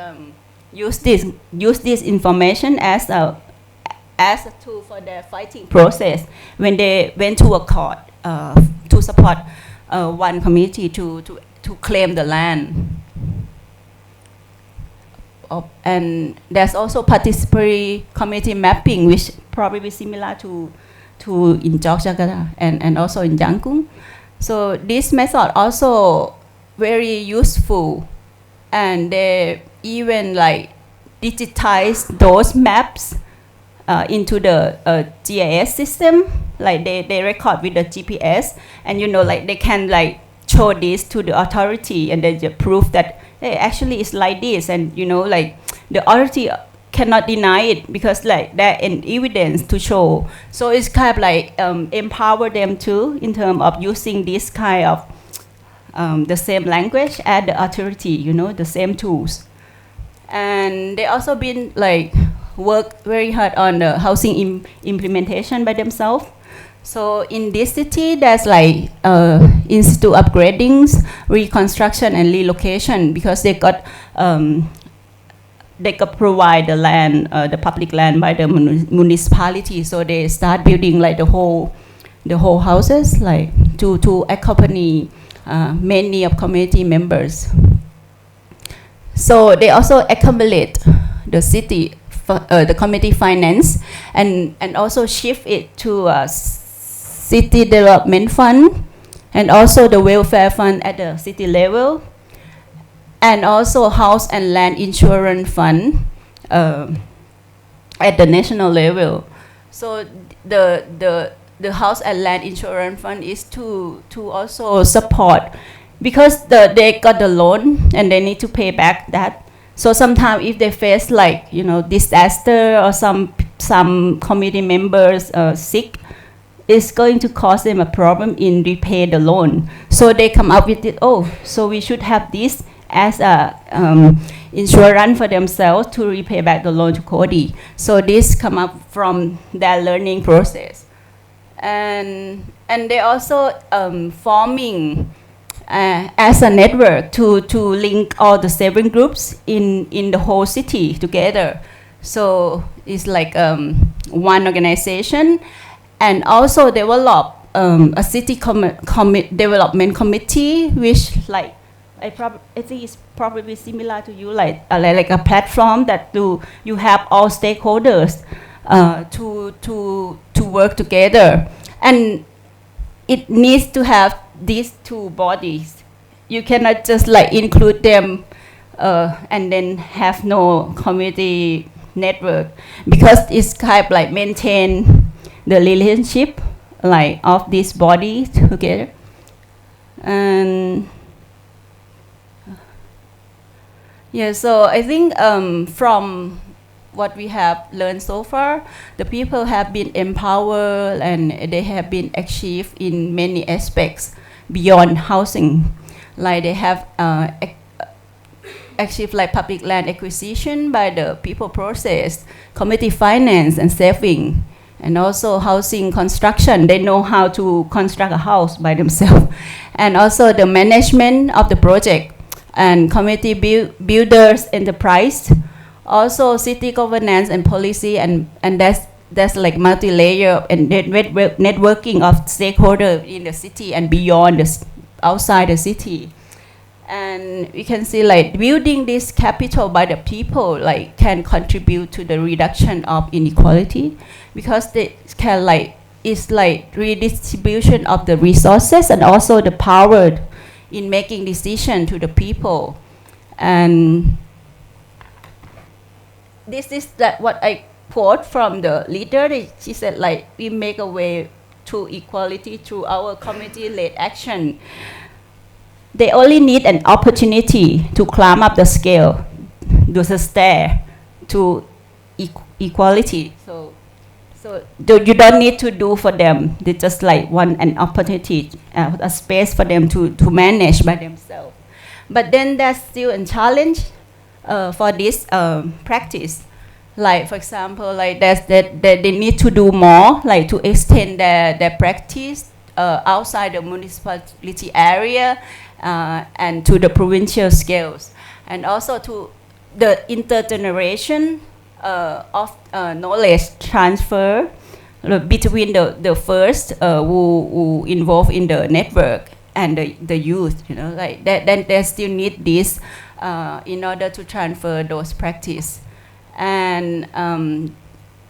use this information as a tool for their fighting process when they went to a court to support one committee to claim the land. And there's also participatory community mapping, which probably similar to in Yogyakarta and also in Jangkung. So this method also very useful, and they even like digitize those maps into the GIS system. Like they record with the GPS, and like they can like show this to the authority and then just prove that, hey, actually it's like this, and like the authority cannot deny it because like there is evidence to show. So it's kind of like empower them too in terms of using this kind of the same language as the authority, the same tools. And they also been like work very hard on the housing implementation by themselves. So in this city, there's like institute upgradings, reconstruction, and relocation because they got provide the land, the public land by the municipality. So they start building like the whole houses, like to accompany many of community members. So they also accumulate the city, the community finance, and also shift it to a city development fund, and also the welfare fund at the city level, and also house and land insurance fund at the national level. So the house and land insurance fund is to also support, because they got the loan and they need to pay back that. So sometimes if they face like disaster or some community members sick, it's going to cause them a problem in repay the loan. So they come up with it. Oh, so we should have this as a insurance for themselves to repay back the loan to Cody. So this come up from their learning process, and they also forming as a network to link all the saving groups in the whole city together. So it's like one organization, and also develop a city development committee, which like I think it's probably similar to you, like a platform that you have all stakeholders to work together, and it needs to have these two bodies. You cannot just like include them and then have no community network, because it's kind of like maintain the relationship like of these bodies together. And yeah, so I think from what we have learned so far, the people have been empowered and they have been achieved in many aspects beyond housing. Like they have achieved like public land acquisition by the people process, community finance and saving, and also housing construction. They know how to construct a house by themselves. And also the management of the project and community builders enterprise. Also city governance and policy, and that's like multi-layer and networking of stakeholders in the city and beyond outside the city. And we can see like building this capital by the people like can contribute to the reduction of inequality, because they can like it's like redistribution of the resources and also the power in making decision to the people. And this is that what I quote from the leader. She said like we make a way to equality through our community-led action. They only need an opportunity to climb up the scale, do the stair to equality. So you don't need to do for them. They just like want an opportunity, a space for them to manage by themselves. But then there's still a challenge for this practice. Like for example, like that they need to do more, like to extend their practice outside the municipality area and to the provincial scales, and also to the intergeneration of knowledge transfer between the first who involved in the network and the youth, like that. Then they still need this in order to transfer those practice. And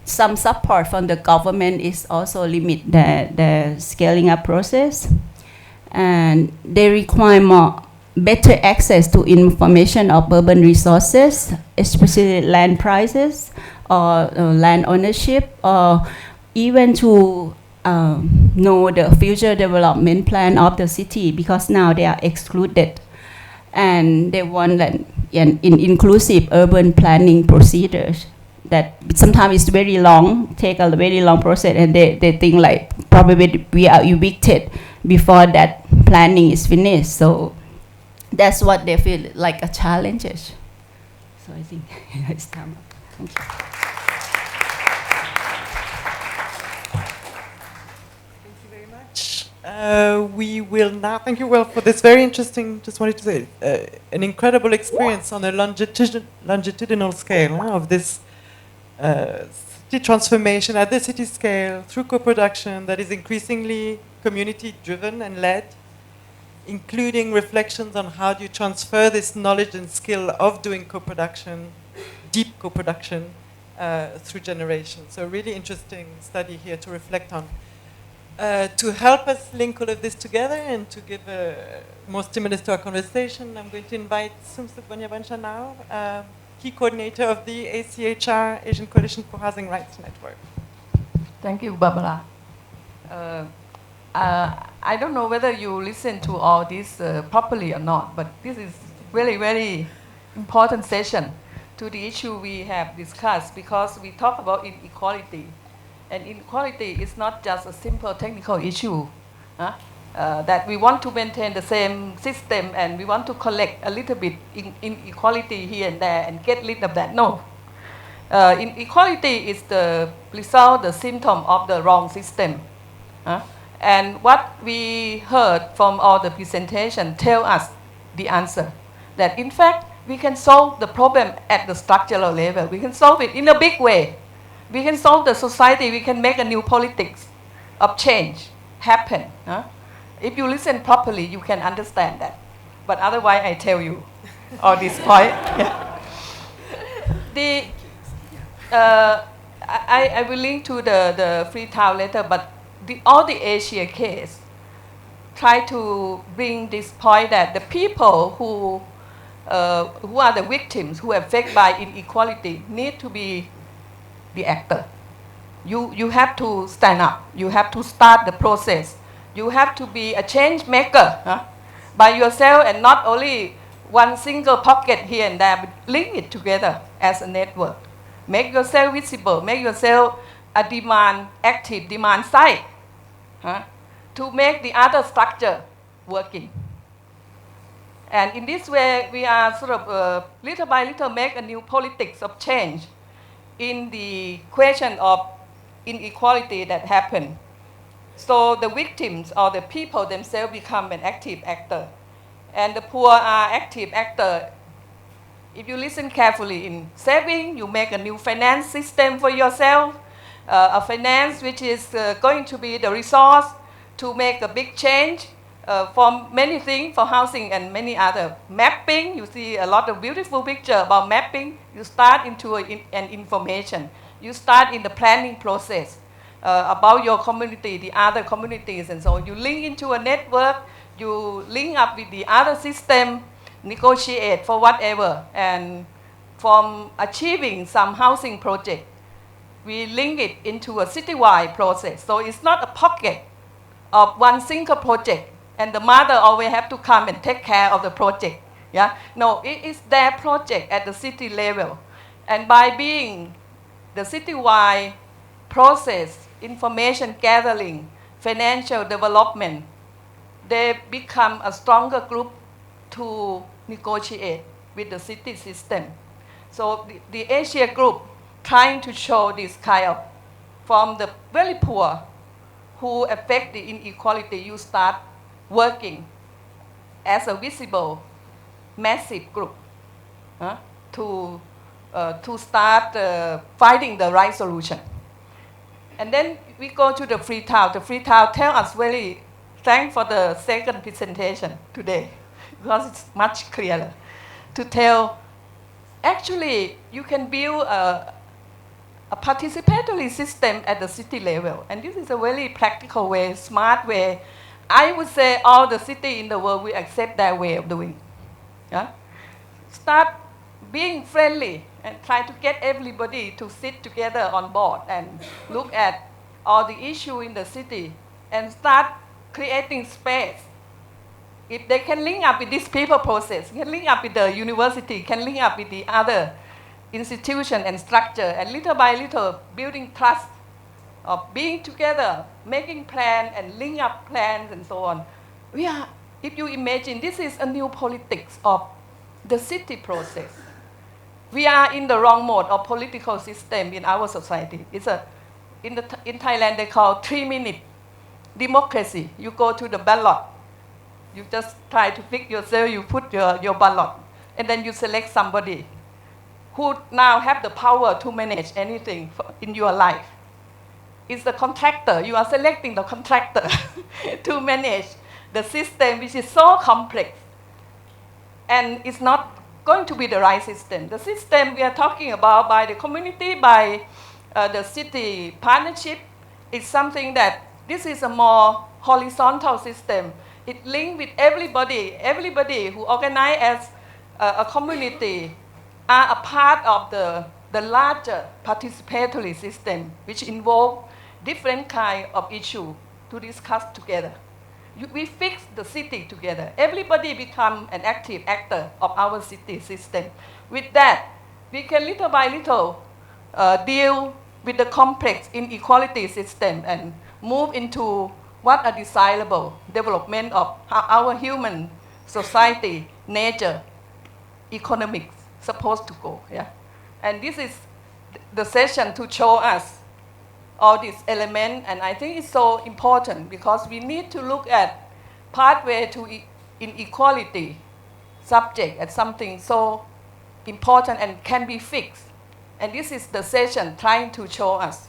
some support from the government is also limit the scaling up process, and they require better access to information of urban resources, especially land prices or land ownership, or even to know the future development plan of the city, because now they are excluded, and they want an inclusive urban planning procedures that sometimes it's very long, take a very long process, and they think like probably we are evicted before that planning is finished. So that's what they feel like a challenge. So I think it's time up. Thank you. Thank you very much. We will now, thank you, Will, for this very interesting, just wanted to say, an incredible experience on a longitudinal scale of this city transformation at the city scale through co-production that is increasingly community-driven and led, including reflections on how do you transfer this knowledge and skill of doing co-production, deep co-production, through generations. So really interesting study here to reflect on. To help us link all of this together and to give more stimulus to our conversation, I'm going to invite Sumsuk Banyabansha now, key coordinator of the ACHR, Asian Coalition for Housing Rights Network. Thank you, Barbara. I don't know whether you listen to all this properly or not, but this is really, very important session to the issue we have discussed, because we talk about inequality. And inequality is not just a simple technical issue, that we want to maintain the same system and we want to collect a little bit inequality here and there and get rid of that. No. Inequality is the result, the symptom of the wrong system. And what we heard from all the presentation tell us the answer. That in fact, we can solve the problem at the structural level. We can solve it in a big way. We can solve the society. We can make a new politics of change happen. If you listen properly, you can understand that. But otherwise, I tell you all this point. I will link to the Freetown later, but all the Asia case try to bring this point that the people who are the victims, who are affected by inequality, need to be the actor. You have to stand up. You have to start the process. You have to be a change maker by yourself, and not only one single pocket here and there, but link it together as a network. Make yourself visible. Make yourself a active demand side to make the other structure working. And in this way, we are sort of little by little make a new politics of change in the question of inequality that happened. So the victims or the people themselves become an active actor. And the poor are active actor. If you listen carefully in saving, you make a new finance system for yourself, a finance which is going to be the resource to make a big change for many things, for housing and many other. Mapping, you see a lot of beautiful picture about mapping. You start into an information. You start in the planning process about your community, the other communities, and so on. You link into a network, you link up with the other system, negotiate for whatever, and from achieving some housing project, we link it into a citywide process. So it's not a pocket of one single project, and the mother always have to come and take care of the project. Yeah? No, it is their project at the city level. And by being the citywide process, information gathering, financial development, they become a stronger group to negotiate with the city system. So the Asia group trying to show this kind of, from the very poor who affect the inequality, you start working as a visible, massive group to start finding the right solution. And then we go to the Freetown. The Freetown tell us very, thanks for the second presentation today, because it's much clearer to tell, actually, you can build a participatory system at the city level. And this is a very practical way, smart way. I would say all the cities in the world will accept that way of doing. Yeah? Start being friendly and try to get everybody to sit together on board and look at or the issue in the city and start creating space. If they can link up with this people process, can link up with the university, can link up with the other institution and structure, and little by little building trust of being together, making plans and link up plans and so on. If you imagine, this is a new politics of the city process. We are in the wrong mode of political system in our society. In Thailand they call 3-minute democracy. You go to the ballot. You just try to pick yourself, you put your ballot, and then you select somebody who now have the power to manage anything in your life. It's the contractor. You are selecting the contractor to manage the system, which is so complex. And it's not going to be the right system. The system we are talking about by the community, by the city partnership, is something that this is a more horizontal system. It links with everybody. Everybody who organize as a community are a part of the larger participatory system, which involve different kind of issue to discuss together. We fix the city together. Everybody become an active actor of our city system. With that, we can little by little deal with the complex inequality system and move into what a desirable development of how our human society, nature, economics supposed to go. Yeah? And this is the session to show us all these elements, and I think it's so important because we need to look at pathway to inequality subject as something so important and can be fixed. And this is the session trying to show us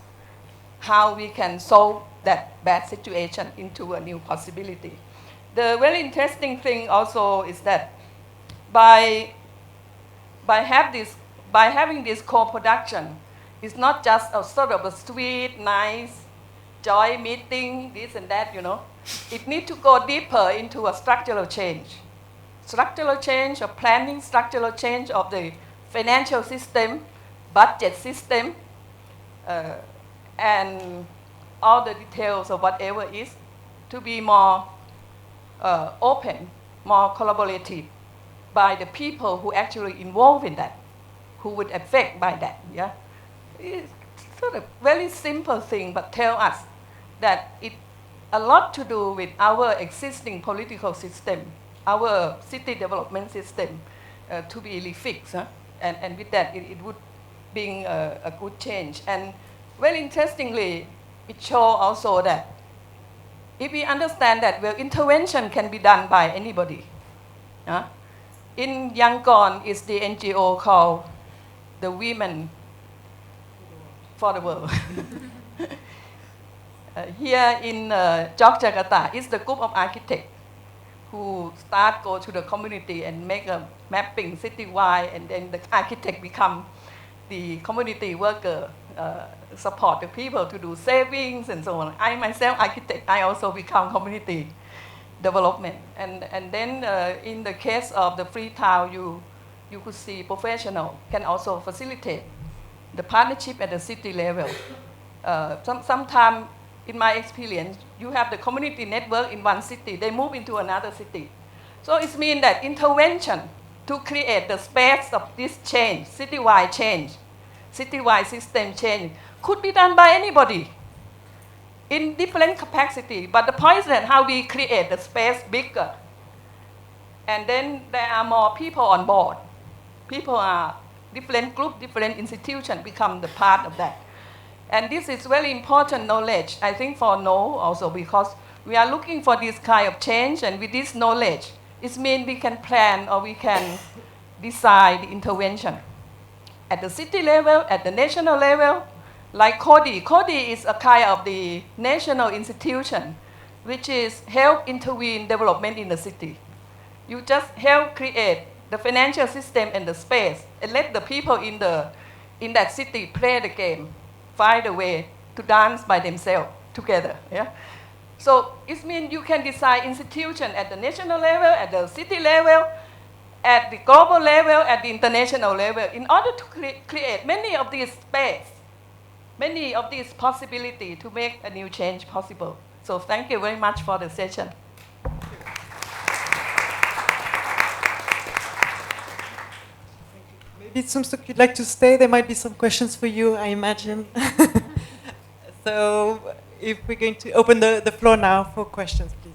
how we can solve that bad situation into a new possibility. The very interesting thing also is that by having this co-production, it's not just a sort of a sweet, nice, joy meeting, this and that, It needs to go deeper into a structural change. Structural change of planning, structural change of the financial system, budget system, and all the details of whatever is to be more open, more collaborative by the people who actually involved in that, who would affect by that. Yeah, it's sort of very simple thing, but tell us that it a lot to do with our existing political system, our city development system to be really fixed. And with that, it would bring a good change. And very interestingly, it shows also that if we understand that intervention can be done by anybody. In Yangon is the NGO called the Women for the World. Here in Yogyakarta is the group of architects who go to the community and make a mapping citywide, and then the architect become the community worker, support the people to do savings and so on. I myself, architect, I also become community development. And then in the case of the free town, you could see professional can also facilitate the partnership at the city level. Sometimes, in my experience, you have the community network in one city, they move into another city. So it means that intervention to create the space of this change, citywide system change, could be done by anybody in different capacity. But the point is that how we create the space bigger. And then there are more people on board. People are different groups, different institutions become the part of that. And this is very important knowledge, I think, for NO also, because we are looking for this kind of change, and with this knowledge, it means we can plan or we can decide the intervention at the city level, at the national level, like CODI. CODI is a kind of the national institution, which is help intervene development in the city. You just help create the financial system and the space, and let the people in that city play the game, find a way to dance by themselves together. Yeah? So it means you can decide institution at the national level, at the city level, at the global level, at the international level, in order to create many of these space, many of these possibilities to make a new change possible. So thank you very much for the session. Maybe Sumsuk, you'd like to stay? There might be some questions for you, I imagine. So if we're going to open the floor now for questions, please.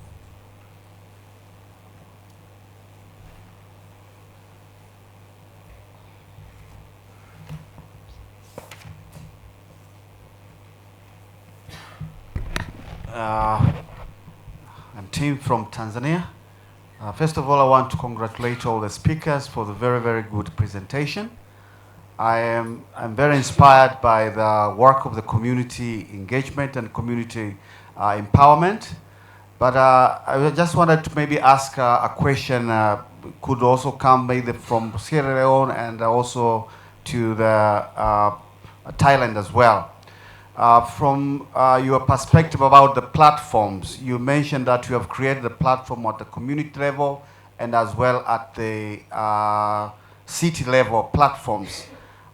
I'm Tim from Tanzania. First of all, I want to congratulate all the speakers for the very, very good presentation. I'm very inspired by the work of the community engagement and community empowerment. But I just wanted to maybe ask a question, could also come maybe from Sierra Leone and also to the Thailand as well. From your perspective about the platforms, you mentioned that you have created a platform at the community level and as well at the city level platforms.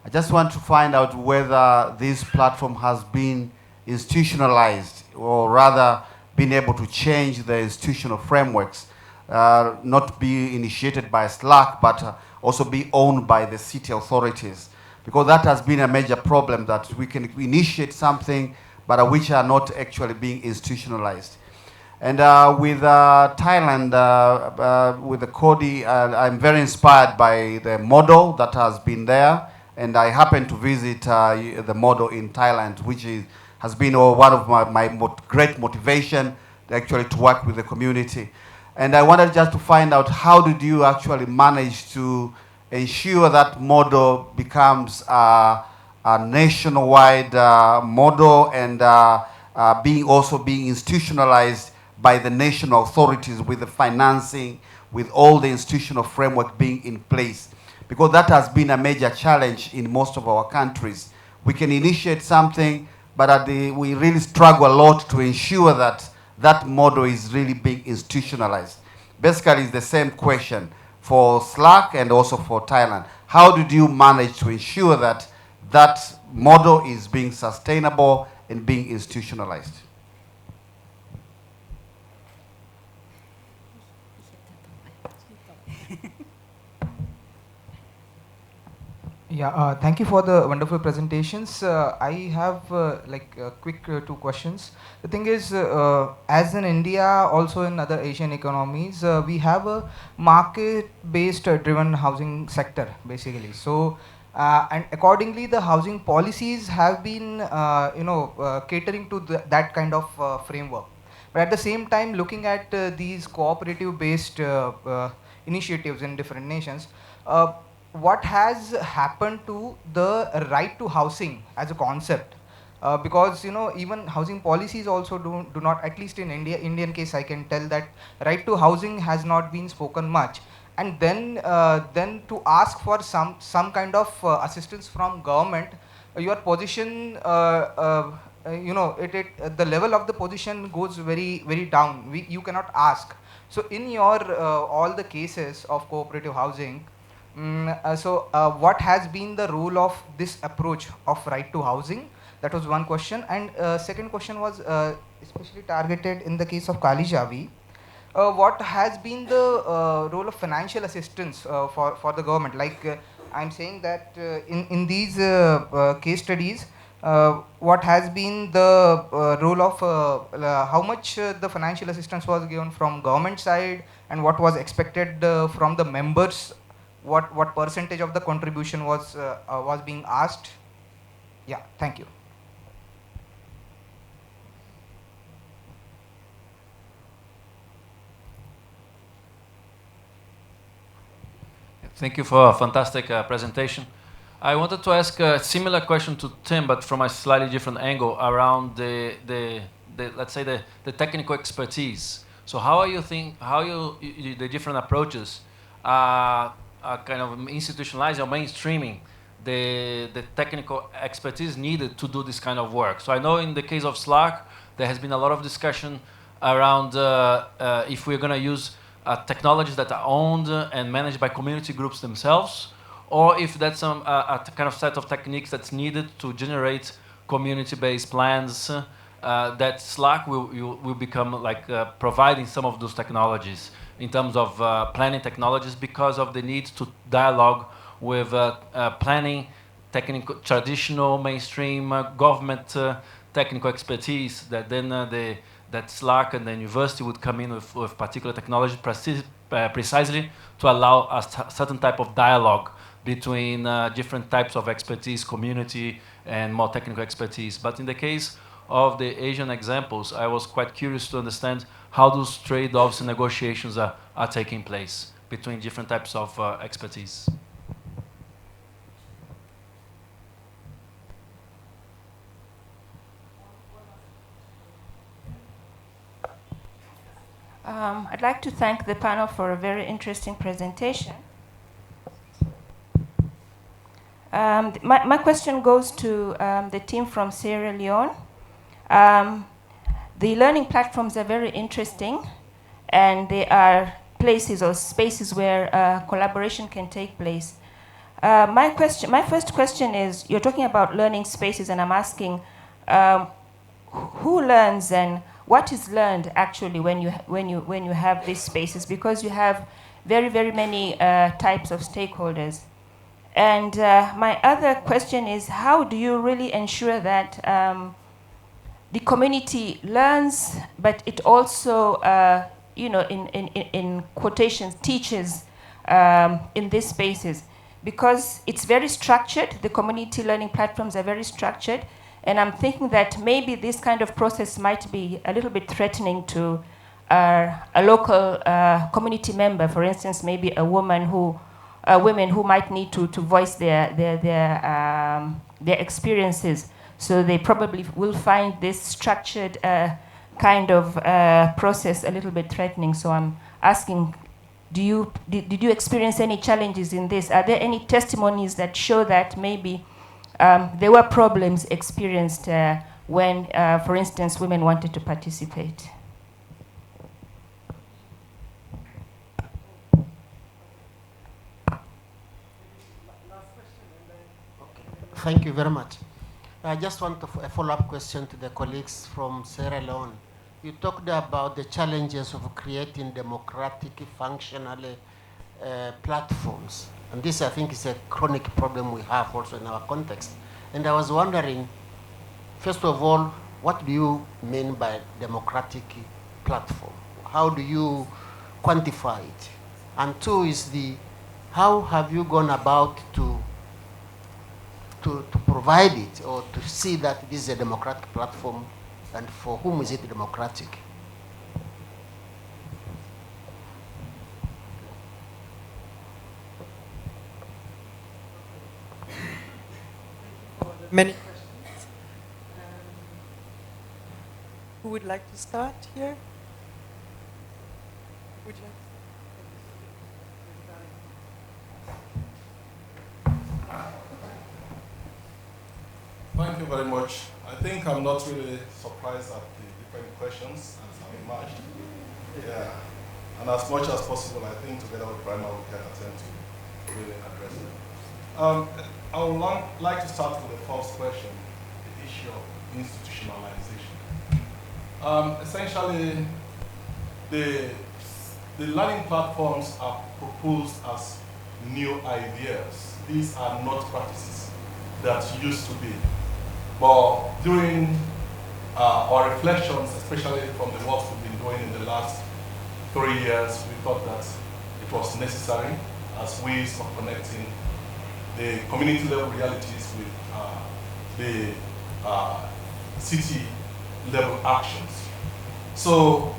I just want to find out whether this platform has been institutionalized or rather been able to change the institutional frameworks, not be initiated by Slack, but also be owned by the city authorities. Because that has been a major problem, that we can initiate something, but which are not actually being institutionalized. And with Thailand, with the Kodi, I'm very inspired by the model that has been there. And I happened to visit the model in Thailand, which has been one of my great motivation actually to work with the community. And I wanted just to find out, how did you actually manage to ensure that model becomes a nationwide model and also being institutionalized by the national authorities with the financing, with all the institutional framework being in place? Because that has been a major challenge in most of our countries. We can initiate something, but we really struggle a lot to ensure that that model is really being institutionalized. Basically, it's the same question for Slack and also for Thailand. How did you manage to ensure that that model is being sustainable and being institutionalized? Yeah, thank you for the wonderful presentations. I have quick two questions. The thing is, as in India, also in other Asian economies, we have a market-based driven housing sector, basically. So, and accordingly, the housing policies have been, catering to that kind of framework. But at the same time, looking at these cooperative-based initiatives in different nations, what has happened to the right to housing as a concept? Because even housing policies also do not, at least in Indian case, I can tell that right to housing has not been spoken much. And then to ask for some kind of assistance from government, your position, the level of the position goes very down. You cannot ask. So in your all the cases of cooperative housing, what has been the role of this approach of right to housing? That was one question. And second question was especially targeted in the case of Kalijavi. What has been the role of financial assistance for the government? Like I'm saying that in these case studies, what has been the role of how much the financial assistance was given from government side, and what was expected from the members? What percentage of the contribution was being asked? Yeah, thank you. Thank you for a fantastic presentation. I wanted to ask a similar question to Tim, but from a slightly different angle around the let's say the technical expertise. So how are you the different approaches kind of institutionalizing or mainstreaming the technical expertise needed to do this kind of work? So I know in the case of Slack, there has been a lot of discussion around if we're going to use technologies that are owned and managed by community groups themselves, or if that's a kind of set of techniques that's needed to generate community-based plans, that Slack will become like providing some of those technologies in terms of planning technologies because of the need to dialogue with planning, technical, traditional, mainstream government technical expertise that then that Slack and the university would come in with particular technology precisely to allow a certain type of dialogue between different types of expertise, community, and more technical expertise. But in the case of the Asian examples, I was quite curious to understand how those trade-offs and negotiations are taking place between different types of expertise. I'd like to thank the panel for a very interesting presentation. My question goes to the team from Sierra Leone. The learning platforms are very interesting, and they are places or spaces where collaboration can take place. My first question is, you're talking about learning spaces, and I'm asking, who learns and what is learned actually when you have these spaces? Because you have very many types of stakeholders. And my other question is, how do you really ensure that the community learns, but it also, in quotations, teaches in these spaces? Because it's very structured, the community learning platforms are very structured, and I'm thinking that maybe this kind of process might be a little bit threatening to a local community member, for instance, maybe a woman women who might need to voice their experiences. So they probably will find this structured kind of process a little bit threatening. So I'm asking, did you experience any challenges in this? Are there any testimonies that show that maybe there were problems experienced when, for instance, women wanted to participate? Thank you very much. I just want a follow-up question to the colleagues from Sierra Leone. You talked about the challenges of creating democratic, functional platforms. And this, I think, is a chronic problem we have also in our context. And I was wondering, first of all, what do you mean by democratic platform? How do you quantify it? And two is how have you gone about to provide it, or to see that this is a democratic platform, and for whom is it democratic? Many questions. Who would like to start here? Would you like to start? Thank you very much. I think I'm not really surprised at the different questions as have emerged. Yeah. And as much as possible, I think together with Brian, we can attempt to really address them. I would like to start with the first question, the issue of institutionalization. Essentially, the learning platforms are proposed as new ideas. These are not practices that used to be. But during our reflections, especially from the work we've been doing in the last 3 years, we thought that it was necessary as ways of connecting the community level realities with the city level actions. So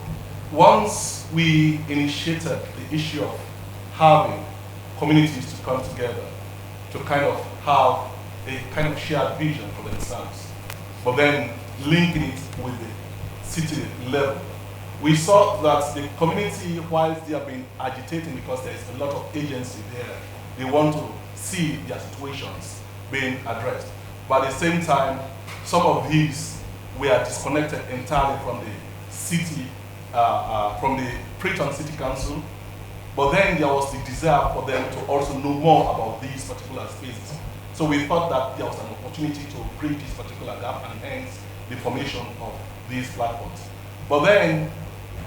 once we initiated the issue of having communities to come together to kind of have a kind of shared vision for themselves, but then linking it with the city level, we saw that the community, whilst they have been agitating because there is a lot of agency there, they want to see their situations being addressed. But at the same time, some of these were disconnected entirely from the city, from the Preton City Council. But then there was the desire for them to also know more about these particular spaces. So we thought that there was an opportunity to bridge this particular gap and hence the formation of these platforms. But then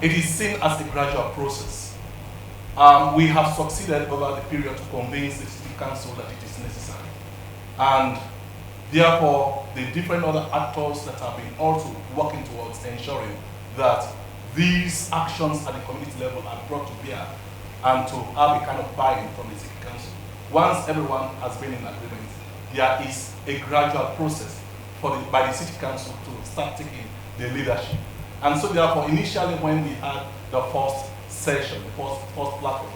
it is seen as a gradual process. We have succeeded over the period to convince the city council that it is necessary. And therefore, the different other actors that have been also working towards ensuring that these actions at the community level are brought to bear and to have a kind of buy-in from the city council. Once everyone has been in agreement, there is a gradual process by the city council to start taking the leadership. And so therefore, initially when we had the first session, the first platform,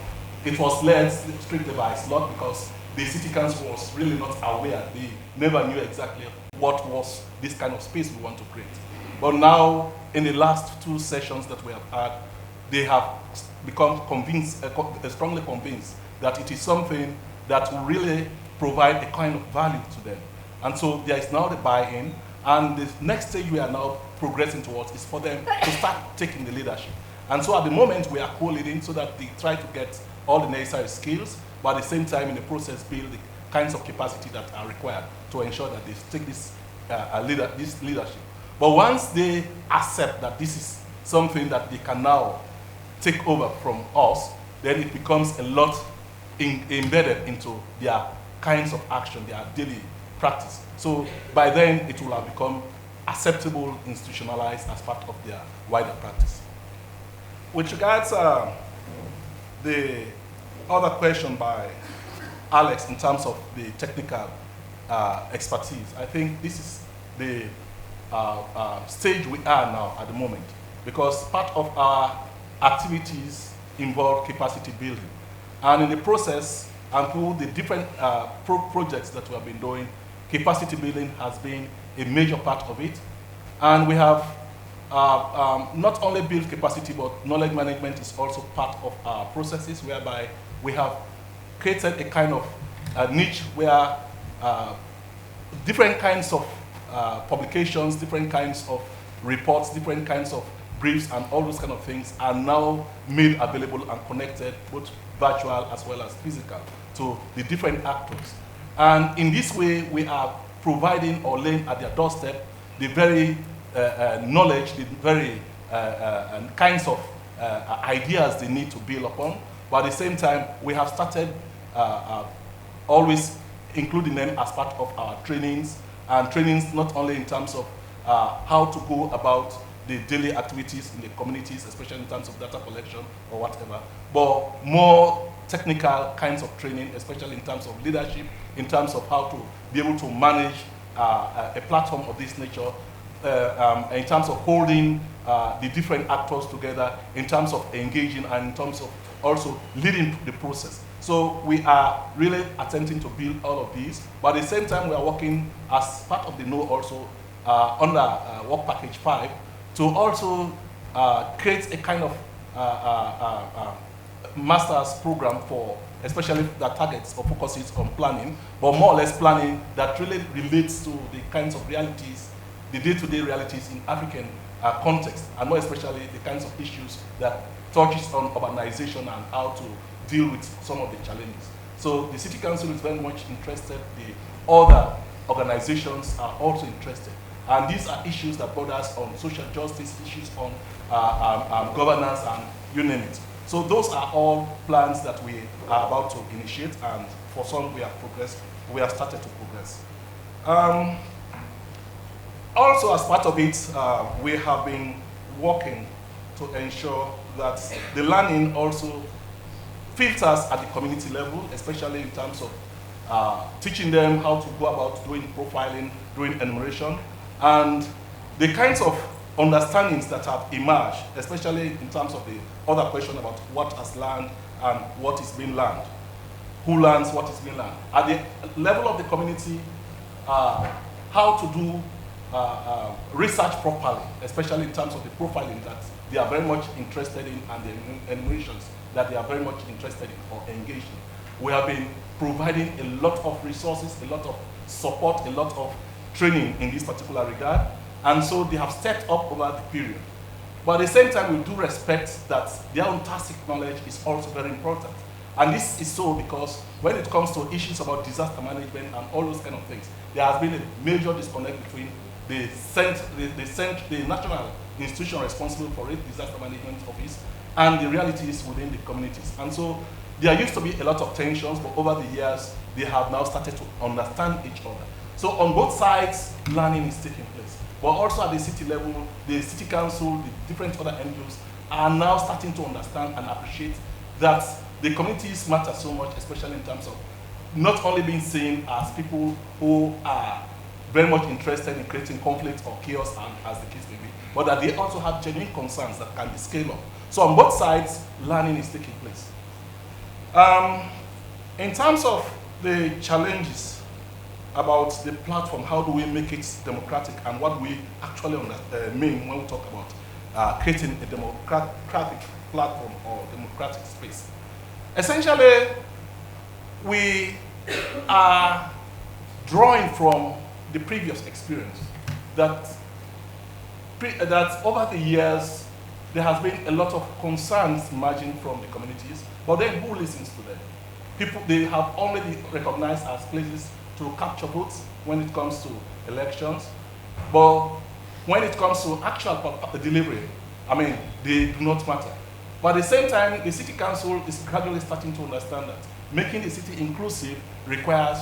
it was led strictly by slot because the city council was really not aware. They never knew exactly what was this kind of space we want to create. But now, in the last 2 sessions that we have had, they have become convinced, strongly convinced that it is something that will really provide a kind of value to them. And so there is now the buy-in, and the next stage we are now progressing towards is for them to start taking the leadership. And so at the moment we are co-leading so that they try to get all the necessary skills, but at the same time in the process build the kinds of capacity that are required to ensure that they take this leadership. But once they accept that this is something that they can now take over from us, then it becomes a lot embedded into their kinds of action, their daily practice. So by then it will have become acceptable, institutionalized as part of their wider practice. With regards the other question by Alex in terms of the technical expertise, I think this is the stage we are now at the moment, because part of our activities involve capacity building. And in the process, and through the different projects that we have been doing, capacity building has been a major part of it. And we have not only built capacity, but knowledge management is also part of our processes, whereby we have created a kind of niche where different kinds of publications, different kinds of reports, different kinds of briefs, and all those kind of things are now made available and connected, both virtual as well as physical, to the different actors. And in this way, we are providing or laying at their doorstep the very knowledge, the very kinds of ideas they need to build upon. But at the same time, we have started always including them as part of our trainings, and trainings not only in terms of how to go about the daily activities in the communities, especially in terms of data collection or whatever, but more technical kinds of training, especially in terms of leadership, in terms of how to be able to manage a platform of this nature, in terms of holding the different actors together, in terms of engaging, and in terms of also leading the process. So we are really attempting to build all of these, but at the same time we are working as part of the NO also under Work Package 5 to also create a kind of master's program for, especially that targets or focuses on planning, but more or less planning that really relates to the kinds of realities, the day-to-day realities in African context, and more especially the kinds of issues that touches on urbanization and how to deal with some of the challenges. So the City Council is very much interested, the other organizations are also interested. And these are issues that bother us on social justice, issues on governance, and you name it. So those are all plans that we are about to initiate, and for some we have progressed, we have started to progress. Also as part of it, we have been working to ensure that the learning also filters at the community level, especially in terms of teaching them how to go about doing profiling, doing enumeration, and the kinds of understandings that have emerged, especially in terms of the other question about what has learned and what is being learned. Who learns what is being learned? At the level of the community, how to do research properly, especially in terms of the profiling that they are very much interested in and the enumerations that they are very much interested in or engaged in. We have been providing a lot of resources, a lot of support, a lot of training in this particular regard, and so they have stepped up over the period. But at the same time, we do respect that their own tacit knowledge is also very important. And this is so because when it comes to issues about disaster management and all those kind of things, there has been a major disconnect between the national institution responsible for it, disaster management office, and the realities within the communities. And so there used to be a lot of tensions, but over the years, they have now started to understand each other. So on both sides, learning is taking place. But also at the city level, the city council, the different other NGOs are now starting to understand and appreciate that the communities matter so much, especially in terms of not only being seen as people who are very much interested in creating conflict or chaos, and as the case may be, but that they also have genuine concerns that can be scaled up. So on both sides, learning is taking place. In terms of the challenges about the platform, how do we make it democratic, and what we actually mean when we talk about creating a democratic platform or democratic space. Essentially, we are drawing from the previous experience that over the years, there has been a lot of concerns emerging from the communities, but then who listens to them? People, they have already recognized as places to capture votes when it comes to elections, but when it comes to actual delivery, I mean, they do not matter. But at the same time, the city council is gradually starting to understand that making the city inclusive requires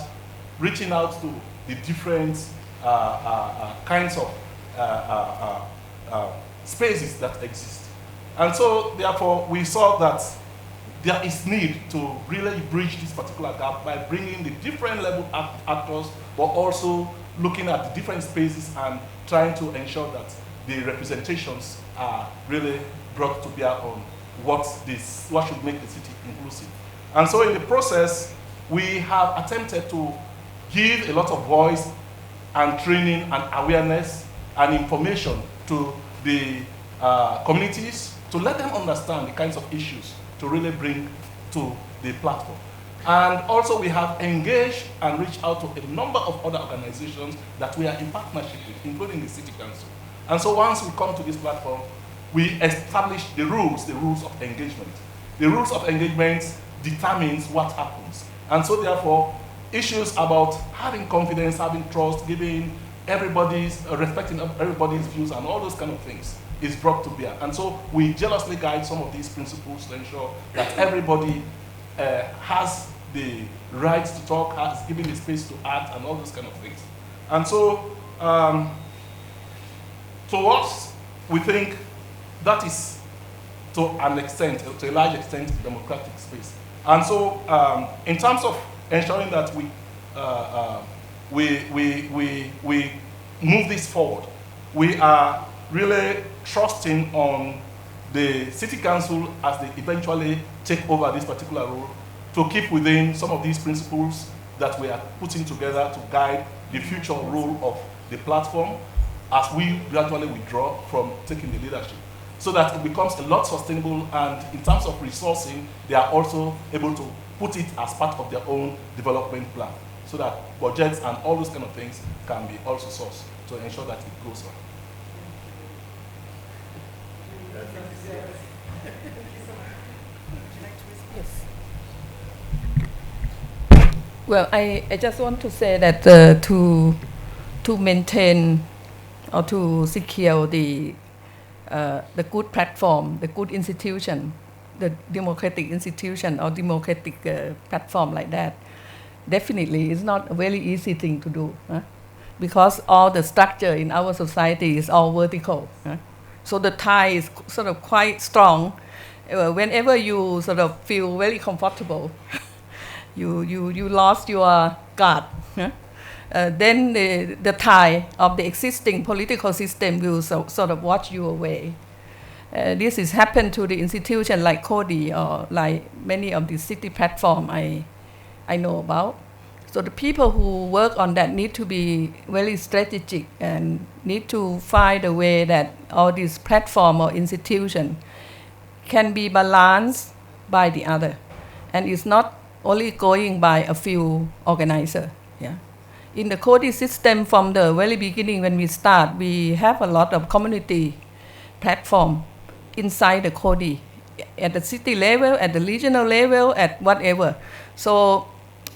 reaching out to the different kinds of spaces that exist. And so, therefore, we saw that there is need to really bridge this particular gap by bringing the different level actors, but also looking at the different spaces and trying to ensure that the representations are really brought to bear on what should make the city inclusive. And so in the process, we have attempted to give a lot of voice and training and awareness and information to the communities to let them understand the kinds of issues to really bring to the platform. And also we have engaged and reached out to a number of other organizations that we are in partnership with, including the City Council. And so once we come to this platform, we establish the rules of engagement. The rules of engagement determines what happens. And so therefore, issues about having confidence, having trust, giving respecting everybody's views and all those kind of things is brought to bear. And so we jealously guide some of these principles to ensure that everybody has the right to talk, has given the space to act and all those kind of things. And so to us, we think that is to an extent, to a large extent, democratic space. And so in terms of ensuring that we move this forward, we are really trusting on the City Council as they eventually take over this particular role to keep within some of these principles that we are putting together to guide the future role of the platform as we gradually withdraw from taking the leadership, so that it becomes a lot sustainable, and in terms of resourcing, they are also able to put it as part of their own development plan, so that budgets and all those kind of things can be also sourced to ensure that it goes on. Well, I just want to say that to maintain or to secure the good platform, the good institution, the democratic institution or democratic platform like that, definitely is not a very easy thing to do, because all the structure in our society is all vertical. So the tie is sort of quite strong. Whenever you sort of feel very comfortable, you lost your guard. Then the tie of the existing political system will sort of wash you away. This has happened to the institution like Coady or like many of the city platform I know about. So the people who work on that need to be very strategic and need to find a way that all these platform or institution can be balanced by the other. And it's not only going by a few organizers. Yeah. In the Coady system, from the very beginning when we start, we have a lot of community platform inside the Coady, at the city level, at the regional level, at whatever. So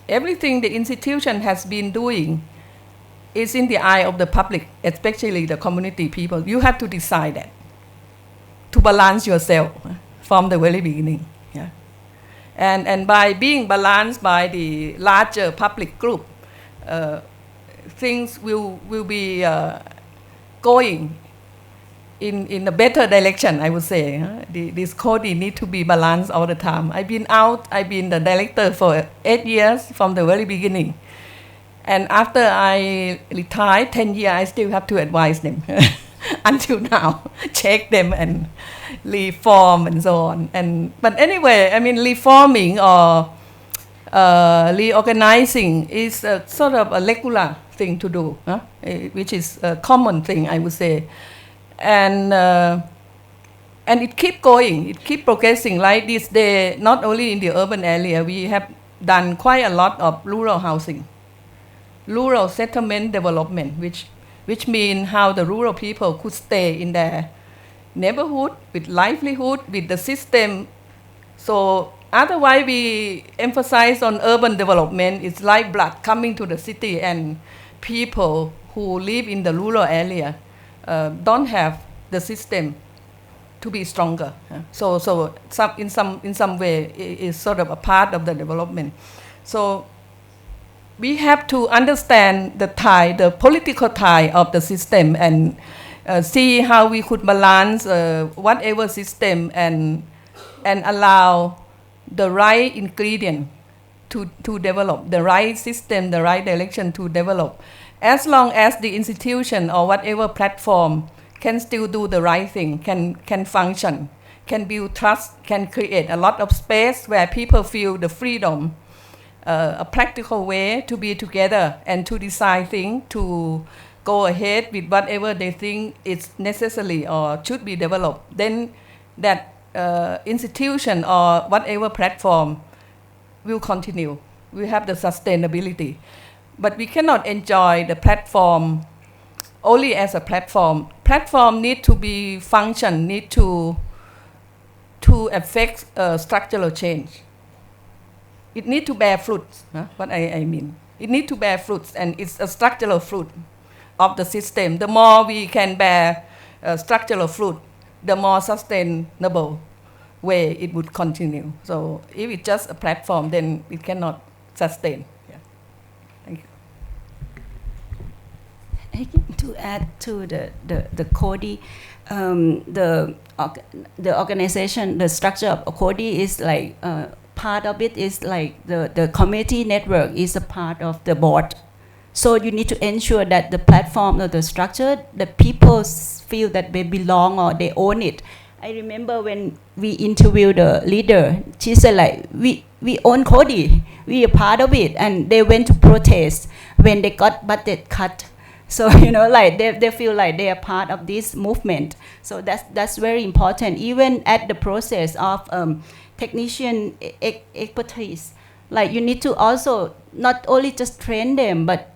everything the institution has been doing is in the eye of the public, especially the community people. You have to decide that, to balance yourself from the very beginning. Yeah. And by being balanced by the larger public group, things will be going in a better direction, I would say. This Coady need to be balanced all the time. I've been the director for 8 years from the very beginning. And after I retired, 10 years, I still have to advise them until now, check them and reform and so on. But anyway, I mean, reforming or reorganizing is a sort of a regular thing to do, which is a common thing, I would say. And it keep going, it keep progressing. Like this day, not only in the urban area, we have done quite a lot of rural housing, rural settlement development, which means how the rural people could stay in their neighborhood with livelihood, with the system. So otherwise we emphasize on urban development. It's lifeblood coming to the city, and people who live in the rural area don't have the system to be stronger. So in some way it is sort of a part of the development. So we have to understand the political tie of the system, and see how we could balance whatever system and allow the right ingredient to develop, the right system, the right direction to develop. As long as the institution or whatever platform can still do the right thing, can function, can build trust, can create a lot of space where people feel the freedom, a practical way to be together and to decide things, to go ahead with whatever they think is necessary or should be developed, then that institution or whatever platform will continue. We have the sustainability. But we cannot enjoy the platform only as a platform. Platform need to be function, need to affect structural change. It need to bear fruits, what I mean. It need to bear fruits, and it's a structural fruit of the system. The more we can bear structural fruit, the more sustainable way it would continue. So if it's just a platform, then it cannot sustain. Yeah. Thank you. To add to the Coady, the organization, the structure of Coady is like part of it is like the community network is a part of the board. So you need to ensure that the platform or the structure, the people feel that they belong or they own it. I remember when we interviewed the leader, she said like, we own Coady, we are part of it, and they went to protest when they got budget cut. So, like they feel like they are part of this movement. So that's very important, even at the process of technician expertise. Like you need to also not only just train them, but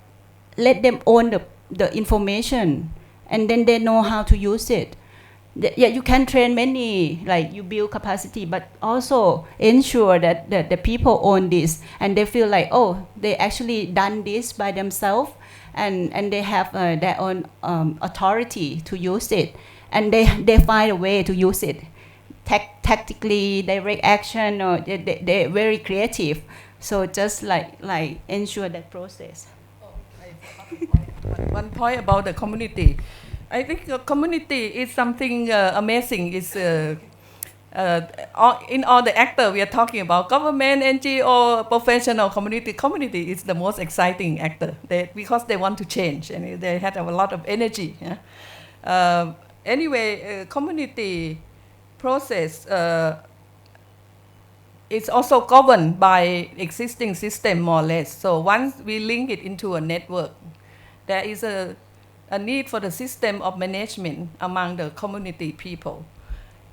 let them own the information, and then they know how to use it. Yeah, you can train many, like you build capacity, but also ensure that the people own this, and they feel like, oh, they actually done this by themselves, and they have their own authority to use it, and they find a way to use it. Tactically, direct action, or they're very creative. So just like ensure that process. One point about the community. I think the community is something amazing. It's in all the actors we are talking about, government, NGO, professional community. Community is the most exciting actor because they want to change and they have a lot of energy. Yeah? Anyway, community process is also governed by existing system more or less. So once we link it into a network, there is a need for the system of management among the community people.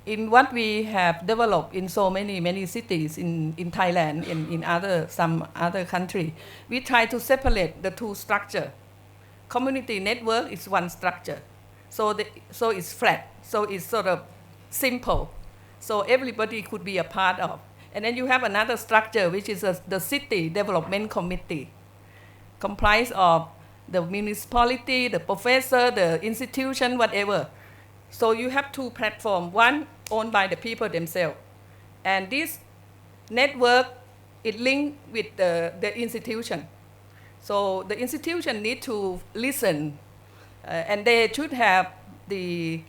In what we have developed in so many cities in Thailand, in some other country, we try to separate the two structure. Community network is one structure, so it's flat, so it's sort of simple. So everybody could be a part of. And then you have another structure, which is the City Development Committee, comprised of the municipality, the professor, the institution, whatever. So you have two platforms, one owned by the people themselves. And this network, it linked with the institution. So the institution need to listen, and they should have the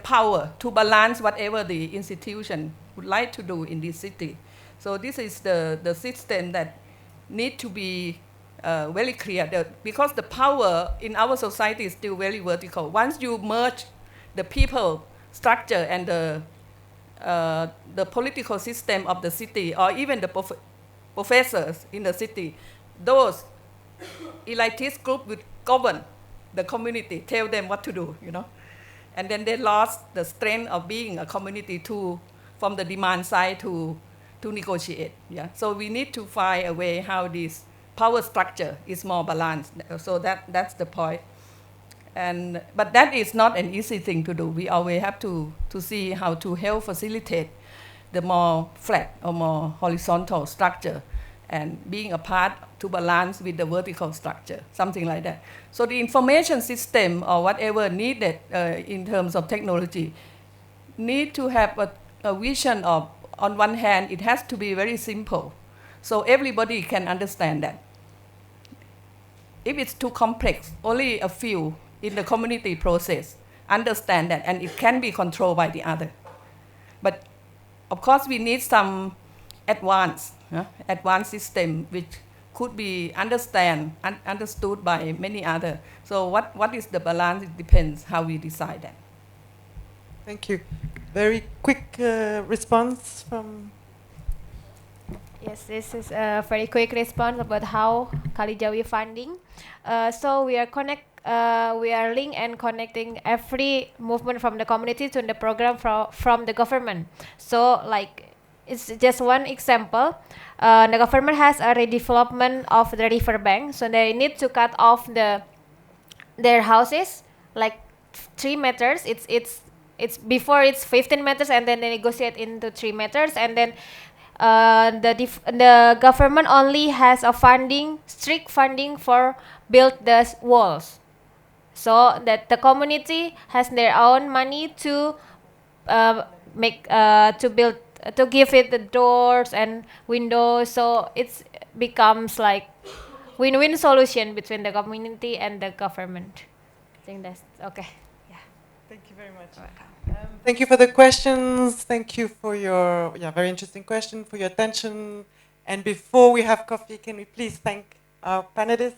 power to balance whatever the institution would like to do in this city. So this is the system that need to be very clear, because the power in our society is still very vertical. Once you merge the people structure and the political system of the city, or even the professors in the city, those elitist group would govern the community, tell them what to do, you know. And then they lost the strength of being a community from the demand side to negotiate. Yeah. So we need to find a way how this power structure is more balanced. So that's the point. But that is not an easy thing to do. We always have to see how to help facilitate the more flat or more horizontal structure, and being a part to balance with the vertical structure, something like that. So the information system or whatever needed in terms of technology need to have a vision of, on one hand, it has to be very simple, so everybody can understand that. If it's too complex, only a few in the community process understand that, and it can be controlled by the other. But of course, we need some advanced system which could be understood by many others. So what is the balance? It depends how we decide that. Thank you. Very quick response from... Yes, this is a very quick response about how Kalijawi funding. So we are linked and connecting every movement from the community to the program from the government. So like, it's just one example. The government has a redevelopment of the riverbank, so they need to cut off their houses like 3 meters. It's before it's 15 meters, and then they negotiate into 3 meters, and then the government only has a strict funding for build the walls, so that the community has their own money to build, to give it the doors and windows. So it becomes like win-win solution between the community and the government. I think that's okay. Yeah. Thank you very much. Thank you for the questions. Thank you for your very interesting question, for your attention. And before we have coffee, can we please thank our panelists?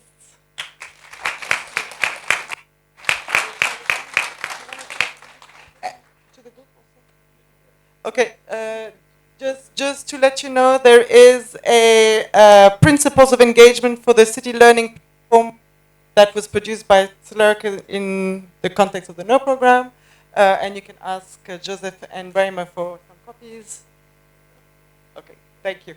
Okay, just to let you know, there is a principles of engagement for the city learning platform that was produced by Celerca in the context of the No program. And you can ask Joseph and Brahima for some copies. Okay, thank you.